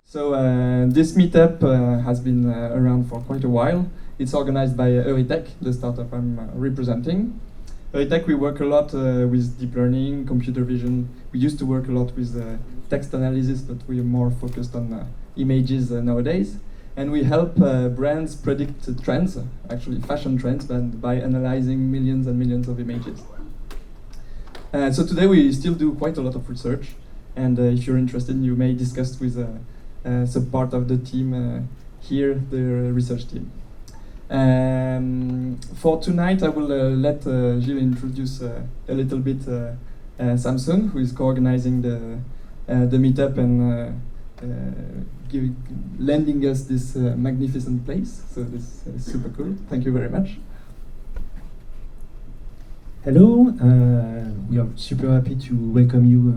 So this meetup has been around for quite a while. It's organized by Euritech, the startup I'm representing. Euritech, we work a lot with deep learning, computer vision. We used to work a lot with text analysis, but we are more focused on images nowadays. And we help brands predict trends, actually fashion trends, by analyzing millions and millions of images. So today we still do quite a lot of research. And if you're interested, you may discuss with some part of the team here, the research team. For tonight, I will let Gilles introduce a little bit Samsung, who is co-organizing the meetup and lending us this magnificent place. So this is super cool. Thank you very much. Hello, we are super happy to welcome you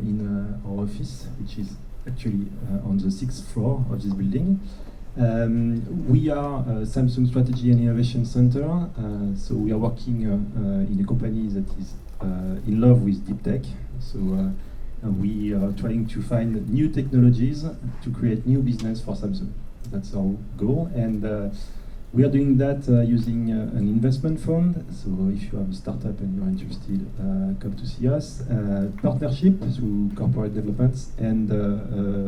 in our office, which is actually on the 6th floor of this building. We are Samsung Strategy and Innovation Center, so we are working in a company that is in love with deep tech. So we are trying to find new technologies to create new business for Samsung. That's our goal, and we are doing that using an investment fund. So if you have a startup and you're interested, come to see us. Partnership through corporate developments, and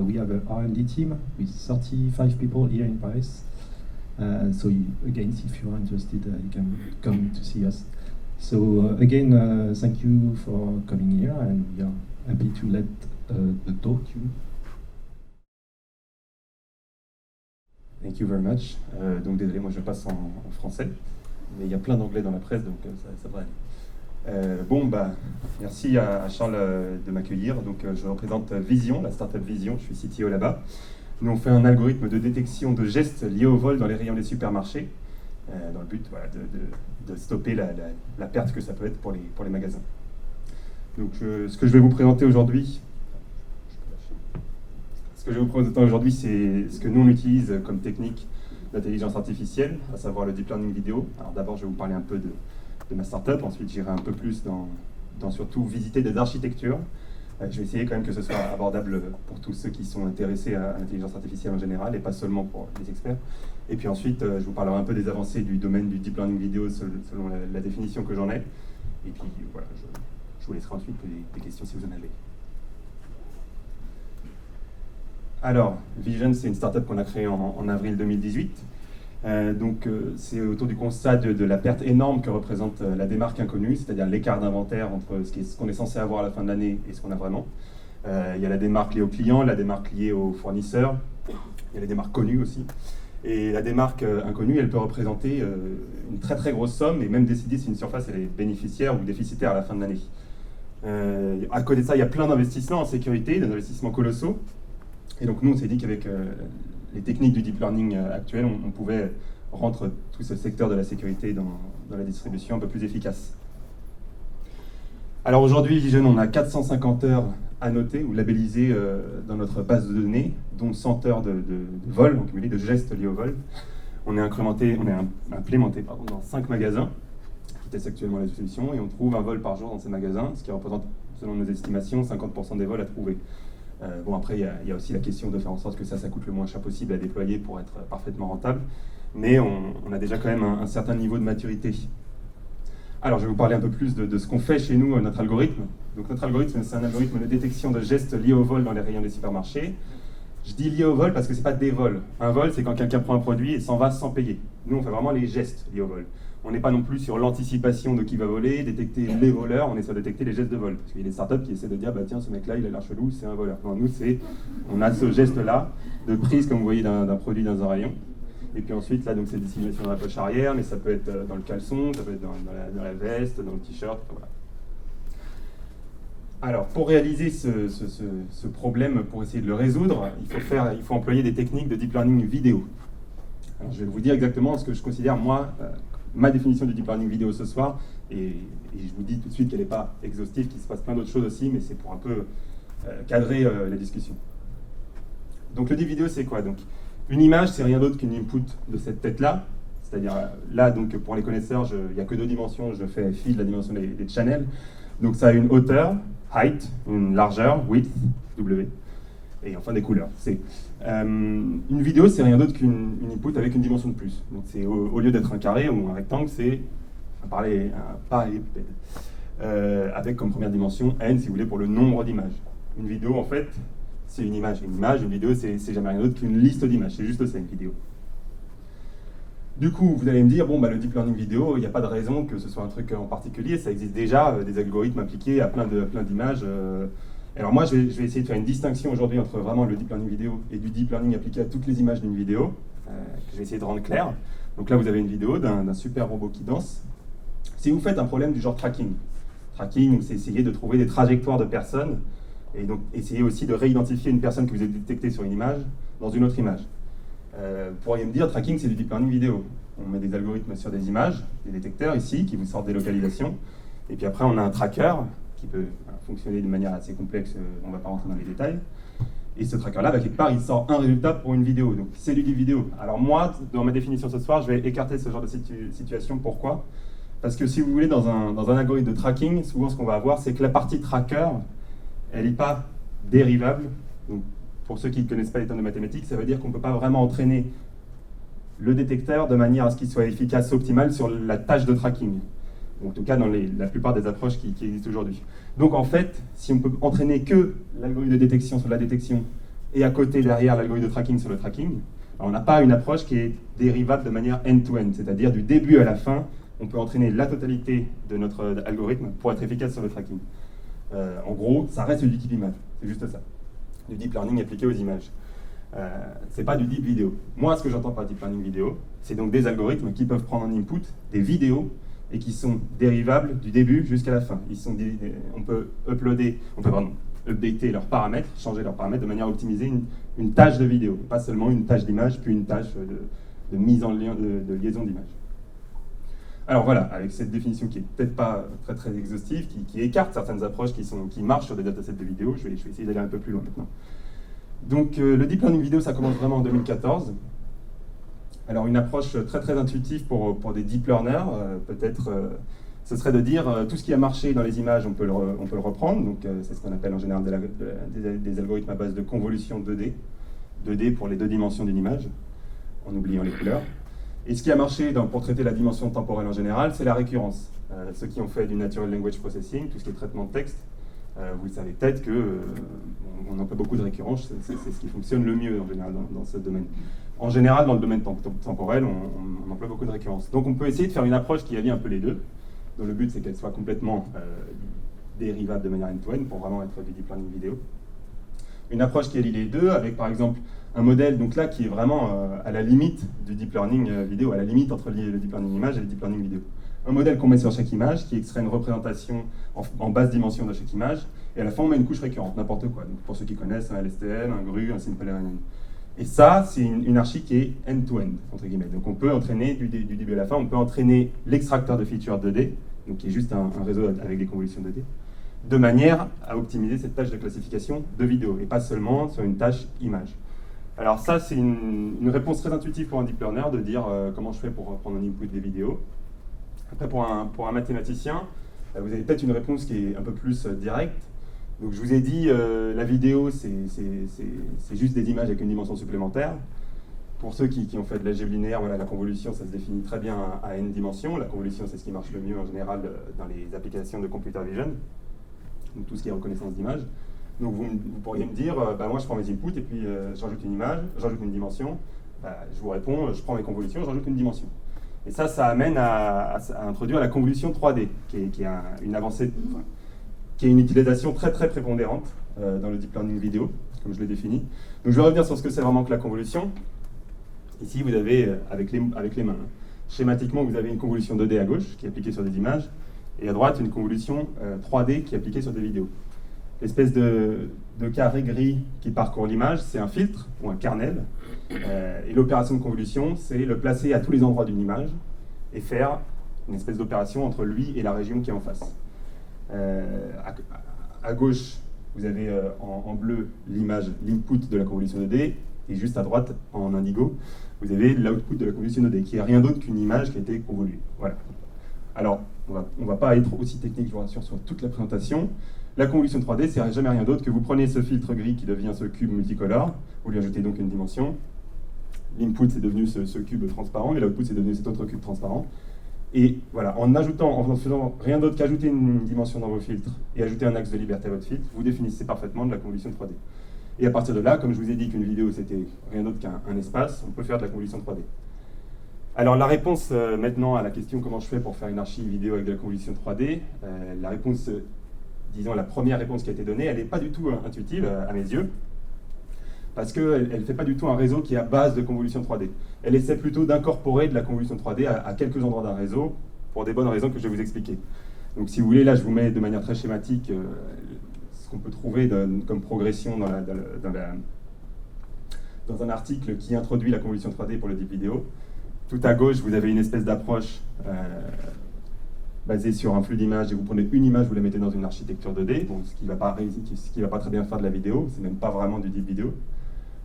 we have an R&D team with 35 people here in Paris. So again, if you are interested, you can come to see us. So again, thank you for coming here, and we are happy to let the talk to you. Thank you very much. Donc désolé, moi je passe en français, mais il y a plein d'anglais dans la presse, donc ça devrait aller. Merci à Charles de m'accueillir. Donc je représente Vision, la startup Vision, je suis CTO là-bas. Nous on fait un algorithme de détection de gestes liés au vol dans les rayons des supermarchés, dans le but de stopper la perte que ça peut être pour les magasins. Donc ce que je vais vous présenter aujourd'hui, c'est ce que nous on utilise comme technique d'intelligence artificielle, à savoir le deep learning vidéo. Alors d'abord, je vais vous parler un peu de ma startup, ensuite j'irai un peu plus dans surtout visiter des architectures. Je vais essayer quand même que ce soit abordable pour tous ceux qui sont intéressés à l'intelligence artificielle en général et pas seulement pour les experts. Et puis ensuite, je vous parlerai un peu des avancées du domaine du deep learning vidéo selon la définition que j'en ai. Et puis voilà, je vous laisserai ensuite poser des questions si vous en avez. Alors, Vision, c'est une startup qu'on a créée en avril 2018. C'est autour du constat de la perte énorme que représente la démarque inconnue, c'est-à-dire l'écart d'inventaire entre ce qu'on est censé avoir à la fin de l'année et ce qu'on a vraiment. Il y a la démarque liée aux clients, la démarque liée aux fournisseurs, il y a les démarques connues aussi. Et la démarque inconnue, elle peut représenter une très très grosse somme et même décider si une surface elle est bénéficiaire ou déficitaire à la fin de l'année. À côté de ça, il y a plein d'investissements en sécurité, des investissements colossaux. Et donc nous, on s'est dit qu'avec les techniques du deep learning actuelles, on pouvait rendre tout ce secteur de la sécurité dans la distribution un peu plus efficace. Alors aujourd'hui, Vision, on a 450 heures annotées ou labellisées dans notre base de données, dont 100 heures de vol, donc de gestes liés au vol. On est implémenté dans 5 magasins qui testent actuellement la solution et on trouve un vol par jour dans ces magasins, ce qui représente, selon nos estimations, 50% des vols à trouver. Après, il y a aussi la question de faire en sorte que ça coûte le moins cher possible à déployer pour être parfaitement rentable, mais on a déjà quand même un certain niveau de maturité. Alors, je vais vous parler un peu plus de ce qu'on fait chez nous, notre algorithme. Donc, notre algorithme, c'est un algorithme de détection de gestes liés au vol dans les rayons des supermarchés. Je dis liés au vol parce que ce n'est pas des vols. Un vol, c'est quand quelqu'un prend un produit et s'en va sans payer. Nous, on fait vraiment les gestes liés au vol. On n'est pas non plus sur l'anticipation de qui va voler, détecter les voleurs, on est sur détecter les gestes de vol. Parce qu'il y a des startups qui essaient de dire, tiens, ce mec-là, il a l'air chelou, c'est un voleur. Non, nous, on a ce geste-là de prise, comme vous voyez, d'un produit dans un rayon. Et puis ensuite, là, donc c'est des simulations dans la poche arrière, mais ça peut être dans le caleçon, ça peut être dans la veste, dans le t-shirt, voilà. Alors, pour réaliser ce problème, pour essayer de le résoudre, il faut employer des techniques de deep learning vidéo. Alors, je vais vous dire exactement ce que je considère, moi, ma définition du deep learning vidéo ce soir, et je vous dis tout de suite qu'elle n'est pas exhaustive, qu'il se passe plein d'autres choses aussi, mais c'est pour un peu cadrer la discussion. Donc le deep vidéo, c'est quoi? Donc, une image, c'est rien d'autre qu'une input de cette tête-là, c'est-à-dire là, donc, pour les connaisseurs, il n'y a que 2 dimensions, je fais fi de la dimension des channels. Donc ça a une hauteur, height, une largeur, width, W, et enfin des couleurs. Une vidéo, c'est rien d'autre qu'une input avec une dimension de plus. Donc c'est au lieu d'être un carré ou un rectangle, c'est un parallélépipède. Avec comme première dimension n, si vous voulez, pour le nombre d'images. Une vidéo, en fait, c'est une image. Une vidéo, c'est jamais rien d'autre qu'une liste d'images. C'est juste ça, une vidéo. Du coup, vous allez me dire, bon, bah, le deep learning vidéo, il n'y a pas de raison que ce soit un truc en particulier. Ça existe déjà, des algorithmes appliqués à plein d'images. Alors moi, je vais essayer de faire une distinction aujourd'hui entre vraiment le deep learning vidéo et du deep learning appliqué à toutes les images d'une vidéo, que je vais essayer de rendre clair. Donc là, vous avez une vidéo d'un super robot qui danse. Si vous faites un problème du genre tracking, c'est essayer de trouver des trajectoires de personnes, et donc essayer aussi de réidentifier une personne que vous avez détectée sur une image dans une autre image. Vous pourriez me dire, tracking, c'est du deep learning vidéo. On met des algorithmes sur des images, des détecteurs ici, qui vous sortent des localisations, et puis après on a un tracker, qui peut fonctionner de manière assez complexe, on ne va pas rentrer dans les détails. Et ce tracker-là, quelque part, il sort un résultat pour une vidéo. Donc c'est du deep vidéo. Alors moi, dans ma définition ce soir, je vais écarter ce genre de situation. Pourquoi ? Parce que si vous voulez, dans un algorithme de tracking, souvent ce qu'on va avoir, c'est que la partie tracker, elle n'est pas dérivable. Donc, pour ceux qui ne connaissent pas les termes de mathématiques, ça veut dire qu'on ne peut pas vraiment entraîner le détecteur de manière à ce qu'il soit efficace, optimal sur la tâche de tracking. En tout cas, dans la plupart des approches qui existent aujourd'hui. Donc en fait, si on peut entraîner que l'algorithme de détection sur la détection et à côté, derrière, l'algorithme de tracking sur le tracking, on n'a pas une approche qui est dérivable de manière end-to-end, c'est-à-dire du début à la fin, on peut entraîner la totalité de notre algorithme pour être efficace sur le tracking. En gros, ça reste du type image, c'est juste ça. Du deep learning appliqué aux images. C'est pas du deep vidéo. Moi, ce que j'entends par deep learning vidéo, c'est donc des algorithmes qui peuvent prendre en input des vidéos et qui sont dérivables du début jusqu'à la fin. On peut updater leurs paramètres, changer leurs paramètres de manière à optimiser une tâche de vidéo, pas seulement une tâche d'image, puis une tâche de mise en lien, de liaison d'image. Alors voilà, avec cette définition qui est peut-être pas très très exhaustive, qui écarte certaines approches qui marchent sur des datasets de vidéo, je vais essayer d'aller un peu plus loin maintenant. Donc le deep learning vidéo, ça commence vraiment en 2014. Alors une approche très très intuitive pour des deep learners, peut-être, ce serait de dire tout ce qui a marché dans les images, on peut le reprendre. Donc c'est ce qu'on appelle en général des algorithmes à base de convolution 2D. 2D pour les deux dimensions d'une image, en oubliant les couleurs. Et ce qui a marché pour traiter la dimension temporelle en général, c'est la récurrence. Ceux qui ont fait du Natural Language Processing, tout ce qui est traitement de texte, vous savez peut-être qu'on emploie beaucoup de récurrence, c'est ce qui fonctionne le mieux en général dans ce domaine. En général, dans le domaine temporel, on emploie beaucoup de récurrence. Donc on peut essayer de faire une approche qui allie un peu les deux, dont le but c'est qu'elle soit complètement dérivable de manière end-to-end pour vraiment être du deep learning vidéo. Une approche qui allie les deux avec par exemple un modèle donc là qui est vraiment à la limite du deep learning vidéo, à la limite entre le deep learning image et le deep learning vidéo. Un modèle qu'on met sur chaque image qui extrait une représentation en basse dimension de chaque image, et à la fin on met une couche récurrente, n'importe quoi. Donc, pour ceux qui connaissent, un LSTM, un GRU, un Simple RNN. Et ça, c'est une archi qui est end-to-end, entre guillemets. Donc on peut entraîner du début à la fin, on peut entraîner l'extracteur de features 2D, donc qui est juste un réseau avec des convolutions 2D, de manière à optimiser cette tâche de classification de vidéo, et pas seulement sur une tâche image. Alors ça, c'est une réponse très intuitive pour un deep learner de dire comment je fais pour prendre en input des vidéos. Après, pour un mathématicien, vous avez peut-être une réponse qui est un peu plus directe. Donc je vous ai dit, la vidéo, c'est juste des images avec une dimension supplémentaire. Pour ceux qui ont fait de l'algèbre linéaire, voilà, la convolution, ça se définit très bien à n dimensions. La convolution, c'est ce qui marche le mieux en général dans les applications de computer vision, donc tout ce qui est reconnaissance d'image. Donc vous pourriez me dire, moi je prends mes inputs et puis je rajoute une image, je rajoute une dimension. Je vous réponds, je prends mes convolutions, je rajoute une dimension. Et ça amène à introduire la convolution 3D, qui est une avancée, qui est une utilisation très très prépondérante dans le deep learning vidéo, comme je l'ai défini. Donc je vais revenir sur ce que c'est vraiment que la convolution. Ici vous avez, avec les mains, schématiquement vous avez une convolution 2D à gauche, qui est appliquée sur des images, et à droite une convolution 3D qui est appliquée sur des vidéos. L'espèce de carré gris qui parcourt l'image, c'est un filtre ou un kernel. Et l'opération de convolution, c'est le placer à tous les endroits d'une image et faire une espèce d'opération entre lui et la région qui est en face. À gauche, vous avez en bleu l'image, l'input de la convolution 2D, et juste à droite, en indigo, vous avez l'output de la convolution 2D, qui n'est rien d'autre qu'une image qui a été convolue. Voilà. Alors, on va pas être aussi technique, je vous rassure, sur toute la présentation. La convolution 3D, c'est jamais rien d'autre que vous prenez ce filtre gris qui devient ce cube multicolore, vous lui ajoutez donc une dimension. L'input, c'est devenu ce cube transparent, et l'output, c'est devenu cet autre cube transparent. Et voilà, en faisant rien d'autre qu'ajouter une dimension dans vos filtres et ajouter un axe de liberté à votre filtre, vous définissez parfaitement de la convolution 3D. Et à partir de là, comme je vous ai dit qu'une vidéo, c'était rien d'autre qu'un espace, on peut faire de la convolution 3D. Alors la réponse maintenant à la question comment je fais pour faire une archive vidéo avec de la convolution 3D, la réponse, disons la première réponse qui a été donnée, elle n'est pas du tout intuitive à mes yeux, parce qu'elle ne fait pas du tout un réseau qui est à base de convolution 3D. Elle essaie plutôt d'incorporer de la convolution 3D à quelques endroits d'un réseau, pour des bonnes raisons que je vais vous expliquer. Donc si vous voulez, là je vous mets de manière très schématique ce qu'on peut trouver comme progression dans un article qui introduit la convolution 3D pour le deep vidéo. Tout à gauche, vous avez une espèce d'approche basée sur un flux d'images, et vous prenez une image, vous la mettez dans une architecture 2D, bon, ce qui va pas très bien faire de la vidéo, c'est même pas vraiment du deep vidéo.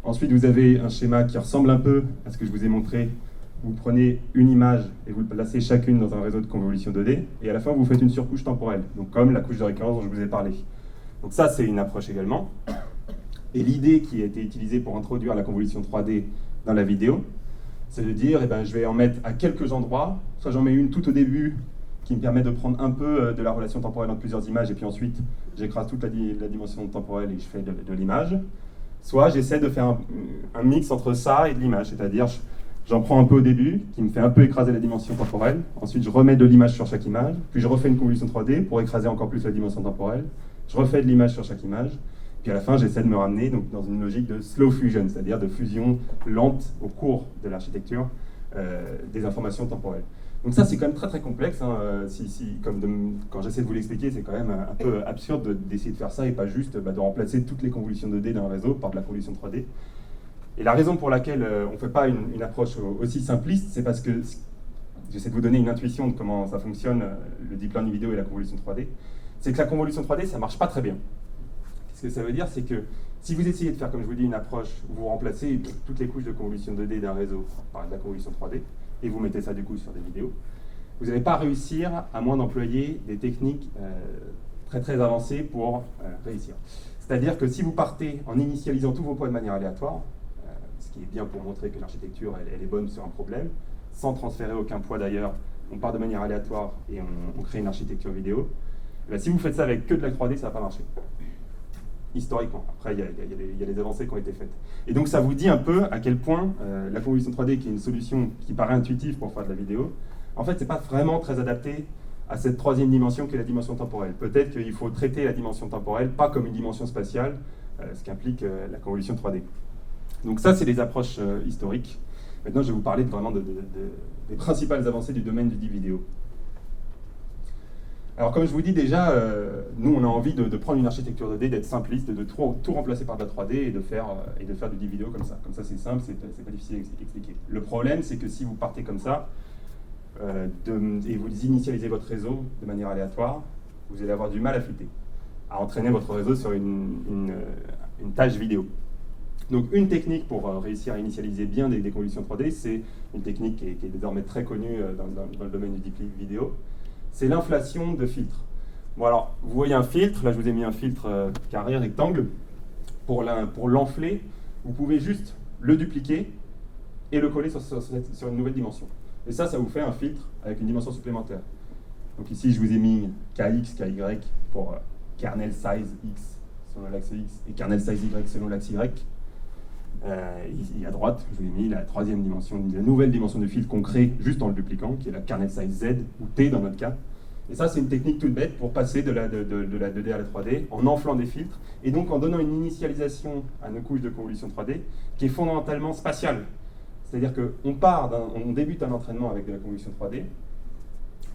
Ensuite, vous avez un schéma qui ressemble un peu à ce que je vous ai montré. Vous prenez une image et vous le placez chacune dans un réseau de convolution 2D, et à la fin, vous faites une surcouche temporelle, donc comme la couche de récurrence dont je vous ai parlé. Donc ça, c'est une approche également. Et l'idée qui a été utilisée pour introduire la convolution 3D dans la vidéo, c'est de dire, je vais en mettre à quelques endroits, soit j'en mets une tout au début, qui me permet de prendre un peu de la relation temporelle entre plusieurs images, et puis ensuite, j'écrase toute la dimension temporelle et je fais de l'image. Soit j'essaie de faire un mix entre ça et de l'image, c'est-à-dire j'en prends un peu au début, qui me fait un peu écraser la dimension temporelle, ensuite je remets de l'image sur chaque image, puis je refais une convolution 3D pour écraser encore plus la dimension temporelle, je refais de l'image sur chaque image, puis à la fin j'essaie de me ramener donc, dans une logique de slow fusion, c'est-à-dire de fusion lente au cours de l'architecture des informations temporelles. Donc ça c'est quand même très très complexe, hein. Quand j'essaie de vous l'expliquer, c'est quand même un peu absurde d'essayer de faire ça et pas juste de remplacer toutes les convolutions 2D d'un réseau par de la convolution 3D. Et la raison pour laquelle on ne fait pas une approche aussi simpliste, c'est parce que j'essaie de vous donner une intuition de comment ça fonctionne, le deep learning vidéo et la convolution 3D, c'est que la convolution 3D ça ne marche pas très bien. Ce que ça veut dire, c'est que si vous essayez de faire, comme je vous dis, une approche où vous remplacez toutes les couches de convolution 2D d'un réseau par de la convolution 3D, et vous mettez ça du coup sur des vidéos, vous n'allez pas réussir à moins d'employer des techniques très très avancées pour réussir. C'est-à-dire que si vous partez en initialisant tous vos poids de manière aléatoire, ce qui est bien pour montrer que l'architecture elle est bonne sur un problème, sans transférer aucun poids d'ailleurs, on part de manière aléatoire et on crée une architecture vidéo, si vous faites ça avec que de la 3D, ça ne va pas marcher. Historiquement. Après, il y a des avancées qui ont été faites. Et donc, ça vous dit un peu à quel point la convolution 3D, qui est une solution qui paraît intuitive pour faire de la vidéo, en fait, c'est pas vraiment très adapté à cette troisième dimension qui est la dimension temporelle. Peut-être qu'il faut traiter la dimension temporelle pas comme une dimension spatiale, ce qui implique la convolution 3D. Donc ça, c'est des approches historiques. Maintenant, je vais vous parler vraiment des principales avancées du domaine du deep vidéo. Alors comme je vous dis déjà, nous on a envie de prendre une architecture 2D, d'être simpliste, de tout remplacer par de la 3D et de faire du deep vidéo comme ça. Comme ça c'est simple, c'est pas difficile à expliquer. Le problème c'est que si vous partez comme ça, et vous initialisez votre réseau de manière aléatoire, vous allez avoir du mal à fitter, à entraîner votre réseau sur une tâche vidéo. Donc une technique pour réussir à initialiser bien des convolutions 3D, c'est une technique qui est désormais très connue dans le domaine du deep vidéo, c'est l'inflation de filtres. Bon alors, vous voyez un filtre, là je vous ai mis un filtre carré, rectangle. Pour l'enfler, vous pouvez juste le dupliquer et le coller sur une nouvelle dimension. Et ça vous fait un filtre avec une dimension supplémentaire. Donc ici je vous ai mis KX, KY pour kernel size X selon l'axe X et kernel size Y selon l'axe Y. Ici à droite, je vous ai mis la troisième dimension, la nouvelle dimension de filtre qu'on crée juste en le dupliquant, qui est la kernel size Z, ou T dans notre cas. Et ça, c'est une technique toute bête pour passer de la 2D à la 3D, en enflant des filtres, et donc en donnant une initialisation à nos couches de convolution 3D, qui est fondamentalement spatiale. C'est-à-dire qu'on débute un entraînement avec de la convolution 3D,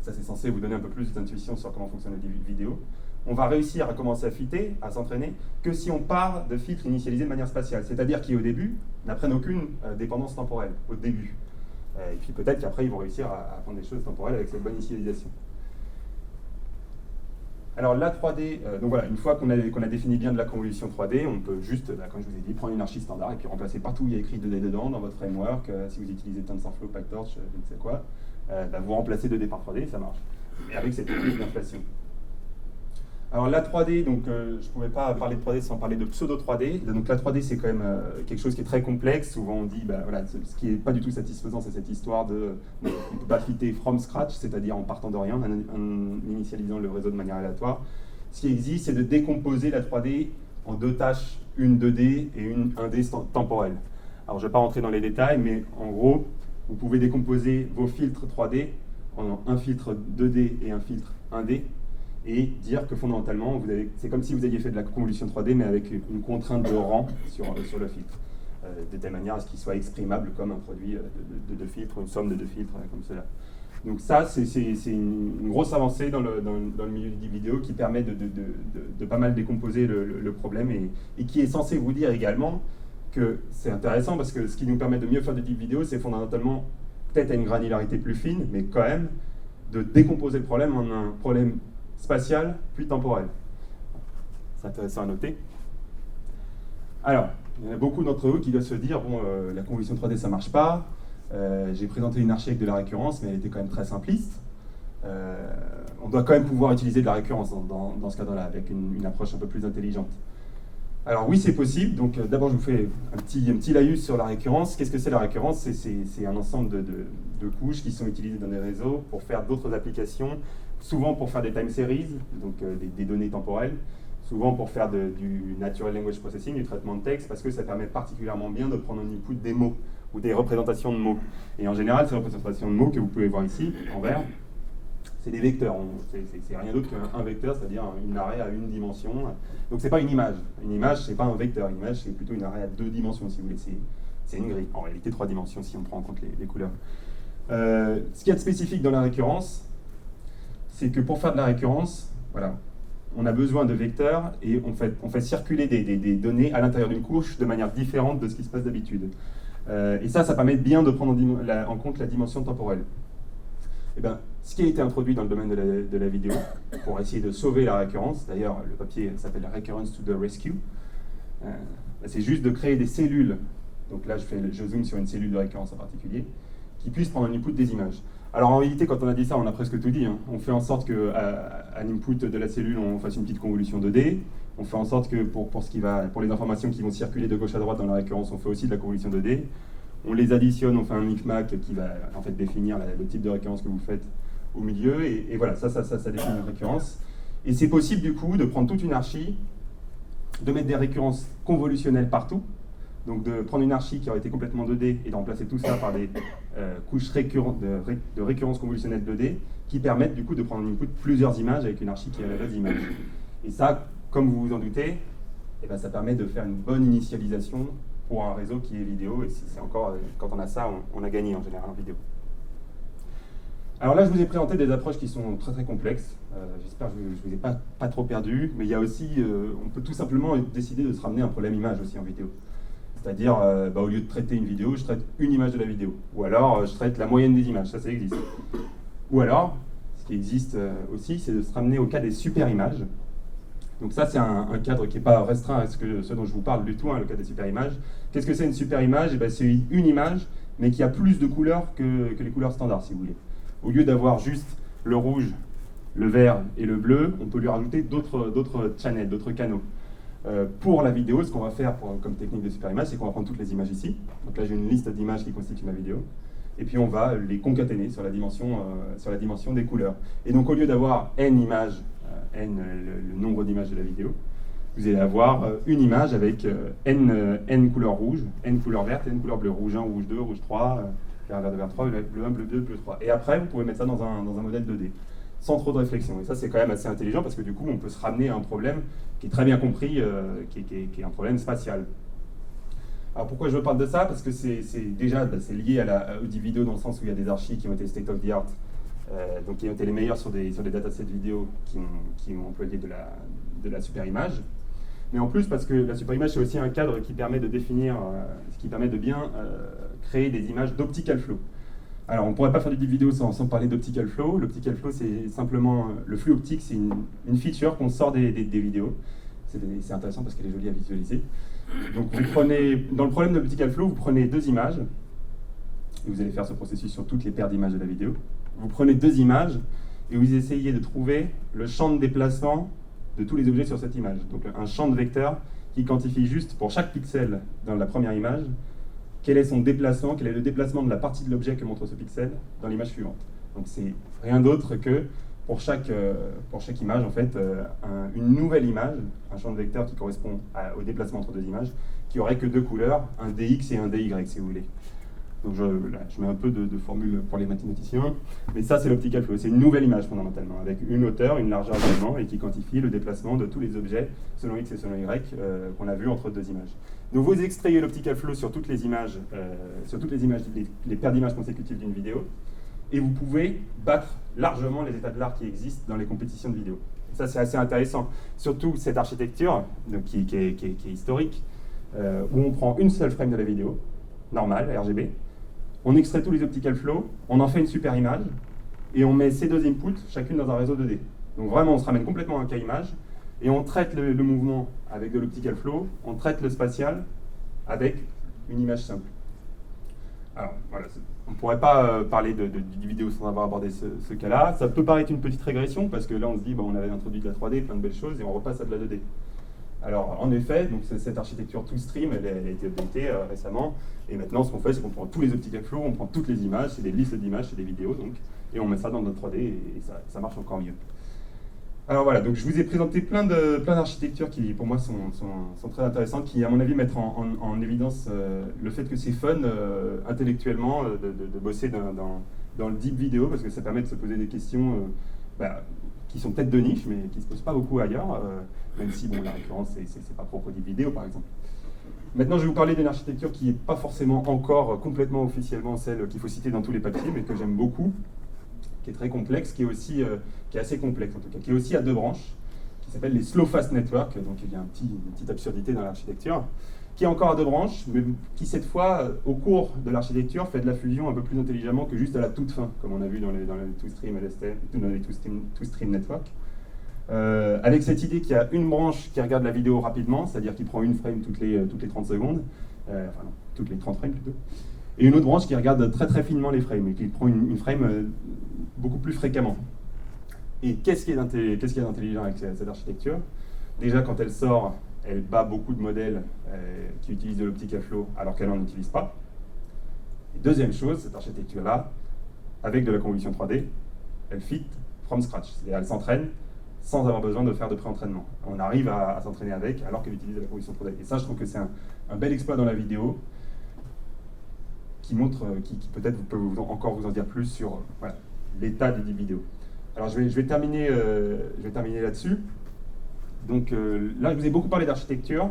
ça c'est censé vous donner un peu plus d'intuition sur comment fonctionne la vidéo. On va réussir à commencer à fitter, à s'entraîner, que si on part de filtres initialisés de manière spatiale. C'est-à-dire qui, au début, n'apprennent aucune dépendance temporelle, au début. Et puis peut-être qu'après, ils vont réussir à apprendre des choses temporelles avec cette bonne initialisation. Alors la 3D, donc voilà, une fois qu'on a défini bien de la convolution 3D, on peut juste, comme je vous ai dit, prendre une archi standard et puis remplacer partout où il y a écrit 2D dedans, dans votre framework, si vous utilisez TensorFlow, PyTorch, je ne sais quoi, vous remplacez 2D par 3D, ça marche. et avec cette technique d'inflation. Alors la 3D, donc je ne pouvais pas parler de 3D sans parler de pseudo 3D. Donc la 3D c'est quand même quelque chose qui est très complexe. Souvent on dit, voilà, ce qui n'est pas du tout satisfaisant, c'est cette histoire de on ne peut pas fitter from scratch, c'est-à-dire en partant de rien, en initialisant le réseau de manière aléatoire. Ce qui existe, c'est de décomposer la 3D en deux tâches, une 2D et une 1D temporelle. Alors je ne vais pas rentrer dans les détails, mais en gros, vous pouvez décomposer vos filtres 3D en un filtre 2D et un filtre 1D, et dire que fondamentalement, c'est comme si vous aviez fait de la convolution 3D, mais avec une contrainte de rang sur le filtre, de telle manière à ce qu'il soit exprimable comme un produit de deux filtres, ou une somme de deux filtres, comme cela. Donc ça, c'est une grosse avancée dans le milieu du vidéo qui permet de pas mal décomposer le problème, et qui est censé vous dire également que c'est intéressant, parce que ce qui nous permet de mieux faire des deep vidéo, c'est fondamentalement, peut-être à une granularité plus fine, mais quand même, de décomposer le problème en un problème spatial puis temporel. C'est intéressant à noter. Alors, il y en a beaucoup d'entre vous qui doivent se dire, bon, la convolution 3D ça marche pas, j'ai présenté une archi avec de la récurrence, mais elle était quand même très simpliste. On doit quand même pouvoir utiliser de la récurrence dans ce cadre-là, avec une approche un peu plus intelligente. Alors oui, c'est possible. Donc d'abord, je vous fais un petit laïus sur la récurrence. Qu'est-ce que c'est la récurrence? C'est un ensemble de couches qui sont utilisées dans des réseaux pour faire d'autres applications, souvent pour faire des time series, donc des données temporelles, souvent pour faire du natural language processing, du traitement de texte, parce que ça permet particulièrement bien de prendre en input des mots ou des représentations de mots. Et en général, ces représentations de mots que vous pouvez voir ici, en vert, c'est des vecteurs. C'est rien d'autre qu'un vecteur, c'est-à-dire une array à une dimension. Donc c'est pas une image. Une image, c'est pas un vecteur. Une image, c'est plutôt une array à deux dimensions, si vous voulez. C'est une grille. En réalité, trois dimensions, si on prend en compte les couleurs. Ce qu'il y a de spécifique dans la récurrence, c'est que pour faire de la récurrence, voilà, on a besoin de vecteurs et on fait circuler des données à l'intérieur d'une couche de manière différente de ce qui se passe d'habitude. Et ça permet bien de prendre en compte la dimension temporelle. Eh bien, ce qui a été introduit dans le domaine de la vidéo, pour essayer de sauver la récurrence, d'ailleurs le papier s'appelle « Recurrence to the Rescue », c'est juste de créer des cellules, donc là je zoome sur une cellule de récurrence en particulier, qui puissent prendre en input des images. Alors en réalité, quand on a dit ça, on a presque tout dit, hein. On fait en sorte qu'à l'input de la cellule, on fasse une petite convolution 2D, on fait en sorte que pour les informations qui vont circuler de gauche à droite dans la récurrence, on fait aussi de la convolution 2D. On les additionne, on fait un micmac qui va en fait définir le type de récurrence que vous faites au milieu, et voilà, ça définit une récurrence. Et c'est possible du coup de prendre toute une archi, de mettre des récurrences convolutionnelles partout, donc de prendre une archi qui aurait été complètement 2D et de remplacer tout ça par des couches de récurrence convolutionnelle 2D qui permettent du coup de prendre en input plusieurs images avec une archi qui a la base d'image. Et ça, comme vous vous en doutez, eh ben, ça permet de faire une bonne initialisation pour un réseau qui est vidéo, et c'est encore, quand on a ça, on a gagné en général en vidéo. Alors là, je vous ai présenté des approches qui sont très très complexes. J'espère que je ne vous ai pas trop perdu, mais il y a aussi, on peut tout simplement décider de se ramener un problème image aussi en vidéo. C'est-à-dire, au lieu de traiter une vidéo, je traite une image de la vidéo. Ou alors, je traite la moyenne des images, ça existe. Ou alors, ce qui existe aussi, c'est de se ramener au cas des super images. Donc ça, c'est un cadre qui n'est pas restreint à ce dont je vous parle du tout, hein, le cas des super images. Qu'est-ce que c'est une super image? Eh ben, c'est une image, mais qui a plus de couleurs que les couleurs standards, si vous voulez. Au lieu d'avoir juste le rouge, le vert et le bleu, on peut lui rajouter d'autres channels, d'autres canaux. Pour la vidéo, ce qu'on va faire comme technique de super image, c'est qu'on va prendre toutes les images ici. Donc là, j'ai une liste d'images qui constituent ma vidéo. Et puis on va les concaténer sur la dimension des couleurs. Et donc au lieu d'avoir n images, le nombre d'images de la vidéo, vous allez avoir une image avec n couleurs rouges, n couleurs vertes, n couleurs bleues, rouge 1, rouge 2, rouge 3, vert 2, vert 3, bleu 1, bleu 2, bleu 3. Et après, vous pouvez mettre ça dans un modèle 2D, sans trop de réflexion. Et ça, c'est quand même assez intelligent, parce que du coup, on peut se ramener à un problème qui est très bien compris, qui est un problème spatial. Alors pourquoi je veux parler de ça? Parce que c'est lié au deep vidéo, dans le sens où il y a des archis qui ont été state of the art, donc qui ont été les meilleurs sur des datasets vidéo qui ont employé de la super image. Mais en plus, parce que la super image, c'est aussi un cadre qui permet de définir, qui permet de bien créer des images d'optical flow. Alors, on ne pourrait pas faire du deep vidéo sans parler d'optical flow. L'optical flow, c'est simplement le flux optique, c'est une feature qu'on sort des vidéos. C'est intéressant parce qu'elle est jolie à visualiser. Donc, dans le problème de l'optical flow, vous prenez deux images, et vous allez faire ce processus sur toutes les paires d'images de la vidéo. Vous prenez deux images, et vous essayez de trouver le champ de déplacement de tous les objets sur cette image. Donc un champ de vecteur qui quantifie juste pour chaque pixel dans la première image, quel est son déplacement, quel est le déplacement de la partie de l'objet que montre ce pixel dans l'image suivante. Donc c'est rien d'autre que pour chaque image, en fait, une nouvelle image, un champ de vecteur qui correspond au déplacement entre deux images, qui aurait que deux couleurs, un dx et un dy, si vous voulez. Donc je mets un peu de formule pour les mathématiciens, mais ça c'est l'optical flow, c'est une nouvelle image fondamentalement, avec une hauteur, une largeur également, et qui quantifie le déplacement de tous les objets, selon x et selon y, qu'on a vu entre deux images. Donc vous extrayez l'optical flow sur toutes les images, les paires d'images consécutives d'une vidéo, et vous pouvez battre largement les états de l'art qui existent dans les compétitions de vidéo. Ça c'est assez intéressant, surtout cette architecture donc, qui est historique, où on prend une seule frame de la vidéo, normale, RGB, on extrait tous les optical flow, on en fait une super image, et on met ces deux inputs, chacune dans un réseau 2D. Donc vraiment, on se ramène complètement à un cas image, et on traite le mouvement avec de l'optical flow, on traite le spatial avec une image simple. Alors voilà, on ne pourrait pas parler du vidéo sans avoir abordé ce cas-là. Ça peut paraître une petite régression, parce que là on se dit, on avait introduit de la 3D, plein de belles choses, et on repasse à de la 2D. Alors, en effet, donc cette architecture ToStream, elle a été updatée récemment, et maintenant, ce qu'on fait, c'est qu'on prend tous les optical flow, on prend toutes les images, c'est des listes d'images, c'est des vidéos, donc, et on met ça dans notre 3D, et ça marche encore mieux. Alors voilà, donc je vous ai présenté plein d'architectures qui, pour moi, sont très intéressantes, qui, à mon avis, mettent en évidence le fait que c'est fun, intellectuellement, de bosser dans le deep vidéo, parce que ça permet de se poser des questions qui sont peut-être de niche, mais qui ne se posent pas beaucoup ailleurs, même si la récurrence, c'est pas propre du vidéo, par exemple. Maintenant, je vais vous parler d'une architecture qui n'est pas forcément encore complètement officiellement celle qu'il faut citer dans tous les papiers, mais que j'aime beaucoup, qui est très complexe, qui est assez complexe en tout cas, qui est aussi à deux branches, qui s'appelle les slow fast network, donc il y a une petite absurdité dans l'architecture, qui est encore à deux branches, mais qui cette fois, au cours de l'architecture, fait de la fusion un peu plus intelligemment que juste à la toute fin, comme on a vu dans les ToStream LSTM, dans les ToStream network. Avec cette idée qu'il y a une branche qui regarde la vidéo rapidement, c'est-à-dire qui prend une frame toutes les 30 secondes, enfin non, toutes les 30 frames plutôt, et une autre branche qui regarde très très finement les frames, et qui prend une frame beaucoup plus fréquemment. Et qu'est-ce qu'il y a d'intelligent avec cette architecture? Déjà, quand elle sort, elle bat beaucoup de modèles qui utilisent de l'optical flow alors qu'elle n'en utilise pas. Et deuxième chose, cette architecture-là, avec de la convolution 3D, elle fit from scratch, c'est-à-dire elle s'entraîne sans avoir besoin de faire de pré-entraînement. On arrive à s'entraîner avec alors qu'elle utilise de la convolution 3D. Et ça, je trouve que c'est un bel exploit dans la vidéo qui montre, qui peut-être peut encore vous en dire plus sur l'état du deep vidéo. Alors je vais terminer là-dessus. Donc là, je vous ai beaucoup parlé d'architecture,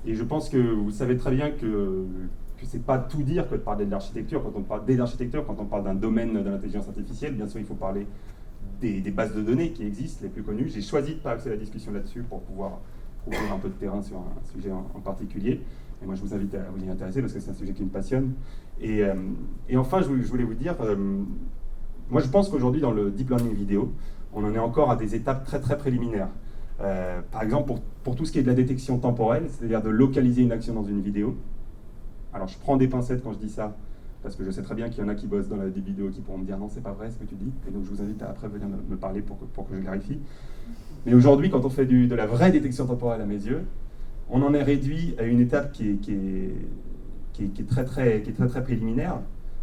et je pense que vous savez très bien que c'est pas tout dire que de parler de l'architecture. Quand on parle d'architecture, quand on parle d'un domaine de l'intelligence artificielle, bien sûr, il faut parler des bases de données qui existent, les plus connues. J'ai choisi de ne pas axer la discussion là-dessus pour pouvoir ouvrir un peu de terrain sur un sujet en particulier. Et moi, je vous invite à vous y intéresser parce que c'est un sujet qui me passionne. Et enfin, je voulais vous dire, moi, je pense qu'aujourd'hui, dans le deep learning vidéo, on en est encore à des étapes très, très préliminaires. Par exemple, pour tout ce qui est de la détection temporelle, c'est-à-dire de localiser une action dans une vidéo. Alors, je prends des pincettes quand je dis ça, parce que je sais très bien qu'il y en a qui bossent dans la deep vidéo qui pourront me dire non, c'est pas vrai ce que tu dis. Et donc, je vous invite à après venir me parler pour que je clarifie. Mais aujourd'hui, quand on fait de la vraie détection temporelle à mes yeux, on en est réduit à une étape qui est très, très préliminaire,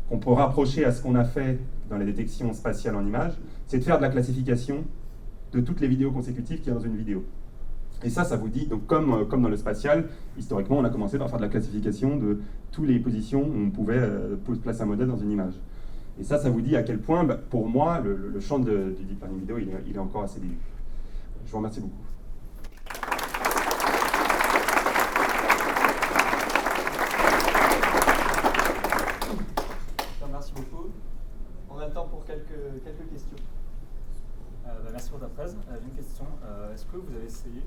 qu'on peut rapprocher à ce qu'on a fait dans la détection spatiale en images, c'est de faire de la classification de toutes les vidéos consécutives qu'il y a dans une vidéo. Et ça vous dit, donc comme dans le spatial, historiquement, on a commencé par faire de la classification de toutes les positions où on pouvait placer un modèle dans une image. Et ça vous dit à quel point, pour moi, le champ du deep learning vidéo, il est encore assez début. Je vous remercie beaucoup. Merci beaucoup. On a le temps pour quelques questions. Merci pour ta presse. J'ai une question. Est-ce que vous avez essayé...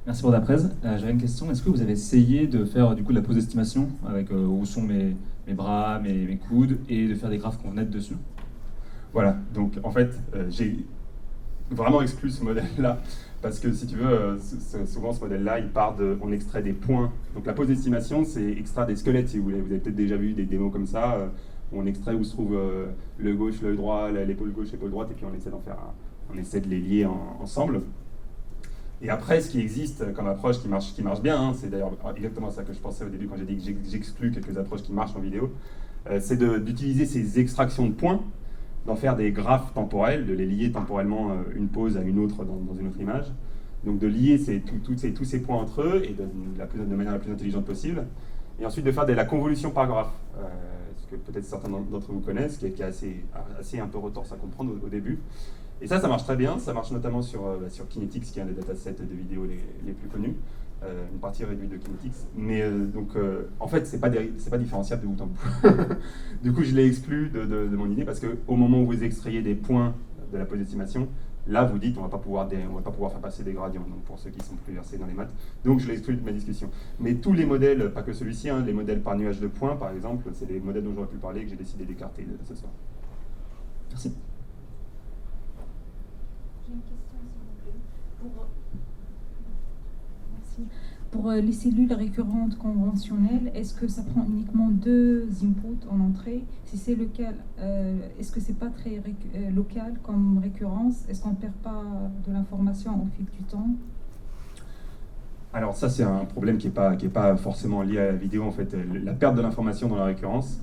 Merci pour ta presse. J'avais une question. Est-ce que vous avez essayé de faire du coup de la pose d'estimation avec où sont mes bras, mes coudes, et de faire des graphes convenables dessus? Voilà. Donc en fait, j'ai vraiment exclu ce modèle-là parce que si tu veux, souvent ce modèle-là, on extrait des points. Donc la pose d'estimation, c'est extraire des squelettes si vous voulez. Vous avez peut-être déjà vu des démos comme ça. où on extrait où se trouve l'œil gauche, l'œil droit, l'épaule gauche, l'épaule droite, et puis on essaie de les lier ensemble. Et après, ce qui existe comme approche qui marche bien, hein, c'est d'ailleurs exactement ça que je pensais au début quand j'ai dit que j'exclus quelques approches qui marchent en vidéo, c'est d'utiliser ces extractions de points, d'en faire des graphes temporels, de les lier temporellement une pose à une autre dans une autre image. Donc de lier tous ces points entre eux et de manière la plus intelligente possible. Et ensuite de faire de la convolution par graphe, ce que peut-être certains d'entre vous connaissent, qui est assez un peu retorse à comprendre au début. Et ça marche très bien, ça marche notamment sur Kinetics, qui est un des datasets de vidéos les plus connus, une partie réduite de Kinetics. Mais en fait, c'est pas différenciable de bout en bout. Du coup, je l'ai exclu de mon idée, parce qu'au moment où vous extrayez des points de la pose d'estimation, là, vous dites, on va pas pouvoir faire passer des gradients, donc pour ceux qui sont plus versés dans les maths. Donc, je l'ai exclu de ma discussion. Mais tous les modèles, pas que celui-ci, hein, les modèles par nuage de points, par exemple, c'est les modèles dont j'aurais pu parler et que j'ai décidé d'écarter ce soir. Merci. J'ai une question, s'il vous plaît. Merci. Pour les cellules récurrentes conventionnelles, est-ce que ça prend uniquement 2 inputs en entrée? Si c'est le cas, est-ce que c'est pas très local comme récurrence? Est-ce qu'on ne perd pas de l'information au fil du temps? Alors ça, c'est un problème qui est pas forcément lié à la vidéo, en fait. La perte de l'information dans la récurrence,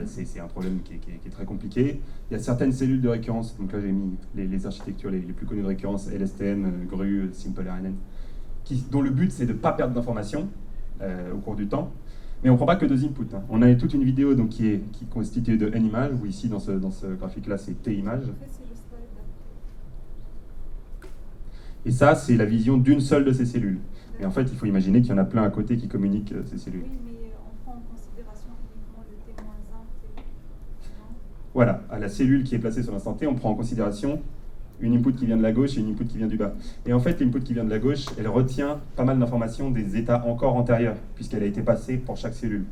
c'est un problème qui est très compliqué. Il y a certaines cellules de récurrence, donc là j'ai mis les architectures les plus connues de récurrence, LSTM, GRU, SimpleRNN, dont le but c'est de ne pas perdre d'informations au cours du temps. Mais on ne prend pas que 2 inputs. Hein. On a toute une vidéo donc, qui est constituée de n images, ou ici dans ce graphique-là c'est t images. En fait, c'est le slide Et ça, c'est la vision d'une seule de ces cellules. Et en fait, il faut imaginer qu'il y en a plein à côté qui communiquent ces cellules. Oui, mais on prend en considération uniquement le T-1, T. Non ? Voilà, à la cellule qui est placée sur l'instant T, on prend en considération une input qui vient de la gauche et une input qui vient du bas. Et en fait, l'input qui vient de la gauche, elle retient pas mal d'informations des états encore antérieurs, puisqu'elle a été passée pour chaque cellule.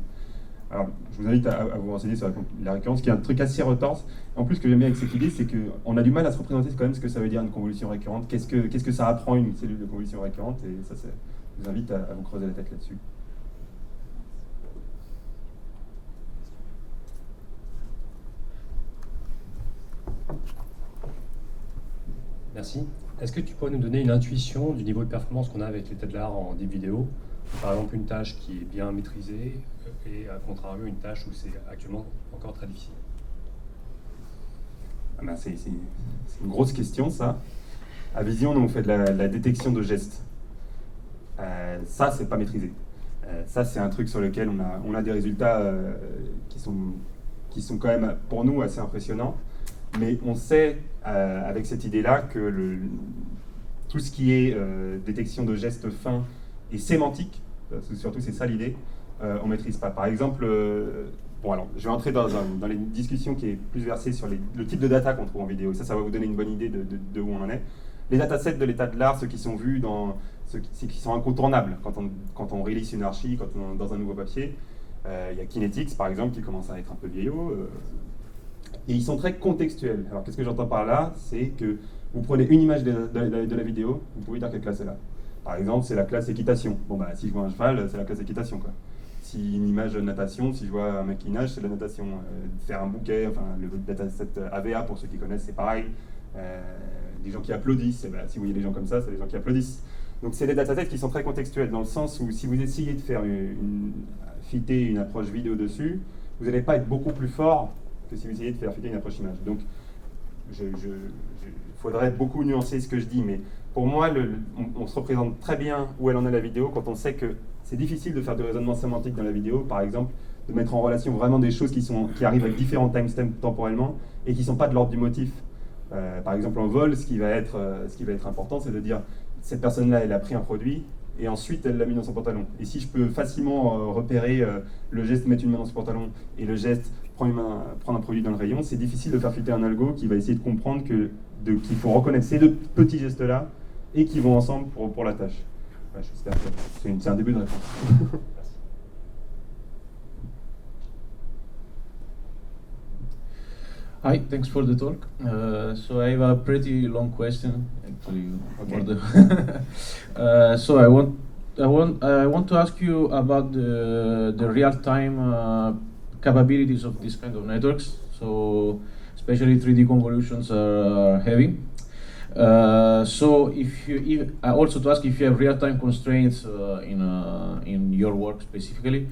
Alors, je vous invite à vous renseigner sur la récurrence, qui est un truc assez retorse. En plus, ce que j'aime bien avec cette idée, c'est qu'on a du mal à se représenter quand même ce que ça veut dire une convolution récurrente. Qu'est-ce que ça apprend une cellule de convolution récurrente? Et ça, je vous invite à vous creuser la tête là-dessus. Merci. Est-ce que tu pourrais nous donner une intuition du niveau de performance qu'on a avec l'état de l'art en deep vidéo? Par exemple, une tâche qui est bien maîtrisée et à contrario, une tâche où c'est actuellement encore très difficile. Ah ben c'est une grosse question, ça. À Vision, nous, on fait de la détection de gestes. Ça, c'est pas maîtrisé. Ça, c'est un truc sur lequel on a des résultats qui sont quand même, pour nous, assez impressionnants. Mais on sait, avec cette idée-là, que tout ce qui est détection de gestes fins et sémantique, surtout c'est ça l'idée, on ne maîtrise pas. Par exemple, alors, je vais entrer dans les discussions qui est plus versée sur le type de data qu'on trouve en vidéo. Ça va vous donner une bonne idée de où on en est. Les datasets de l'état de l'art, ceux qui sont vus, ceux qui sont incontournables quand on release une archi, quand on est dans un nouveau papier. Il y a Kinetics, par exemple, qui commence à être un peu vieillot. Et ils sont très contextuels. Alors, qu'est-ce que j'entends par là? C'est que vous prenez une image de la vidéo, vous pouvez dire quelle classe c'est là. Par exemple, c'est la classe équitation. Bon, bah, si je vois un cheval, c'est la classe équitation, quoi. Si une image natation, si je vois un mec qui nage, c'est la natation. Faire un bouquet, enfin, le dataset AVA, pour ceux qui connaissent, c'est pareil. Des gens qui applaudissent, bah, si vous voyez des gens comme ça, c'est des gens qui applaudissent. Donc, c'est des datasets qui sont très contextuels, dans le sens où si vous essayez de faire fitter une approche vidéo dessus, vous n'allez pas être beaucoup plus fort que si vous essayez de faire fitter une approche image. Donc, il faudrait beaucoup nuancer ce que je dis, mais pour moi, on se représente très bien où elle en est la vidéo quand on sait que c'est difficile de faire du raisonnement sémantique dans la vidéo, par exemple, de mettre en relation vraiment des choses qui arrivent avec différents timestamps temporellement et qui ne sont pas de l'ordre du motif. Par exemple, en vol, ce qui va être important, c'est de dire cette personne-là, elle a pris un produit et ensuite elle l'a mis dans son pantalon. Et si je peux facilement repérer le geste mettre une main dans son pantalon et le geste prendre un produit dans le rayon, c'est difficile de faire fitter un algo qui va essayer de comprendre qu'il faut reconnaître ces 2 petits gestes-là et qui vont ensemble pour la tâche. Ouais, j'espère que c'est un début de réponse. Hi, thanks for the talk. So I have a pretty long question, actually. Okay. So I want to ask you about the real-time capabilities of this kind of networks. So especially 3D convolutions are heavy. So also to ask if you have real-time constraints in your work specifically.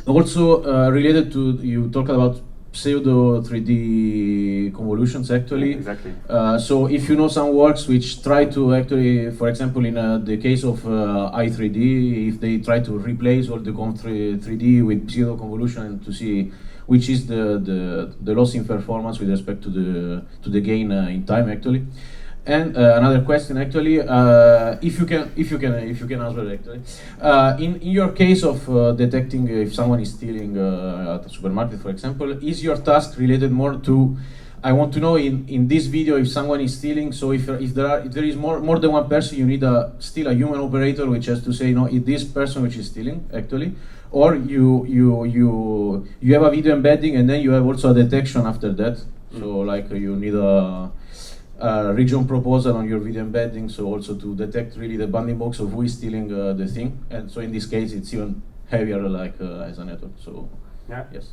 Also related to, you talk about pseudo 3D convolutions actually. Exactly. So if you know some works which try to actually, for example, in the case of i3D, if they try to replace all the Conv3D with pseudo convolution and to see which is the loss in performance with respect to the gain in time actually. And another question actually, if you can answer it actually, in your case of detecting if someone is stealing at a supermarket, for example, is your task related more to, I want to know in this video if someone is stealing, so if there is more than one person, you need still a human operator which has to say, no, it's this person which is stealing actually, or you have a video embedding and then you have also a detection after that. So like you need a region proposal on your video embedding, so also to detect really the bounding box of who is stealing the thing. And so in this case, it's even heavier like as a network. So yeah. Yes.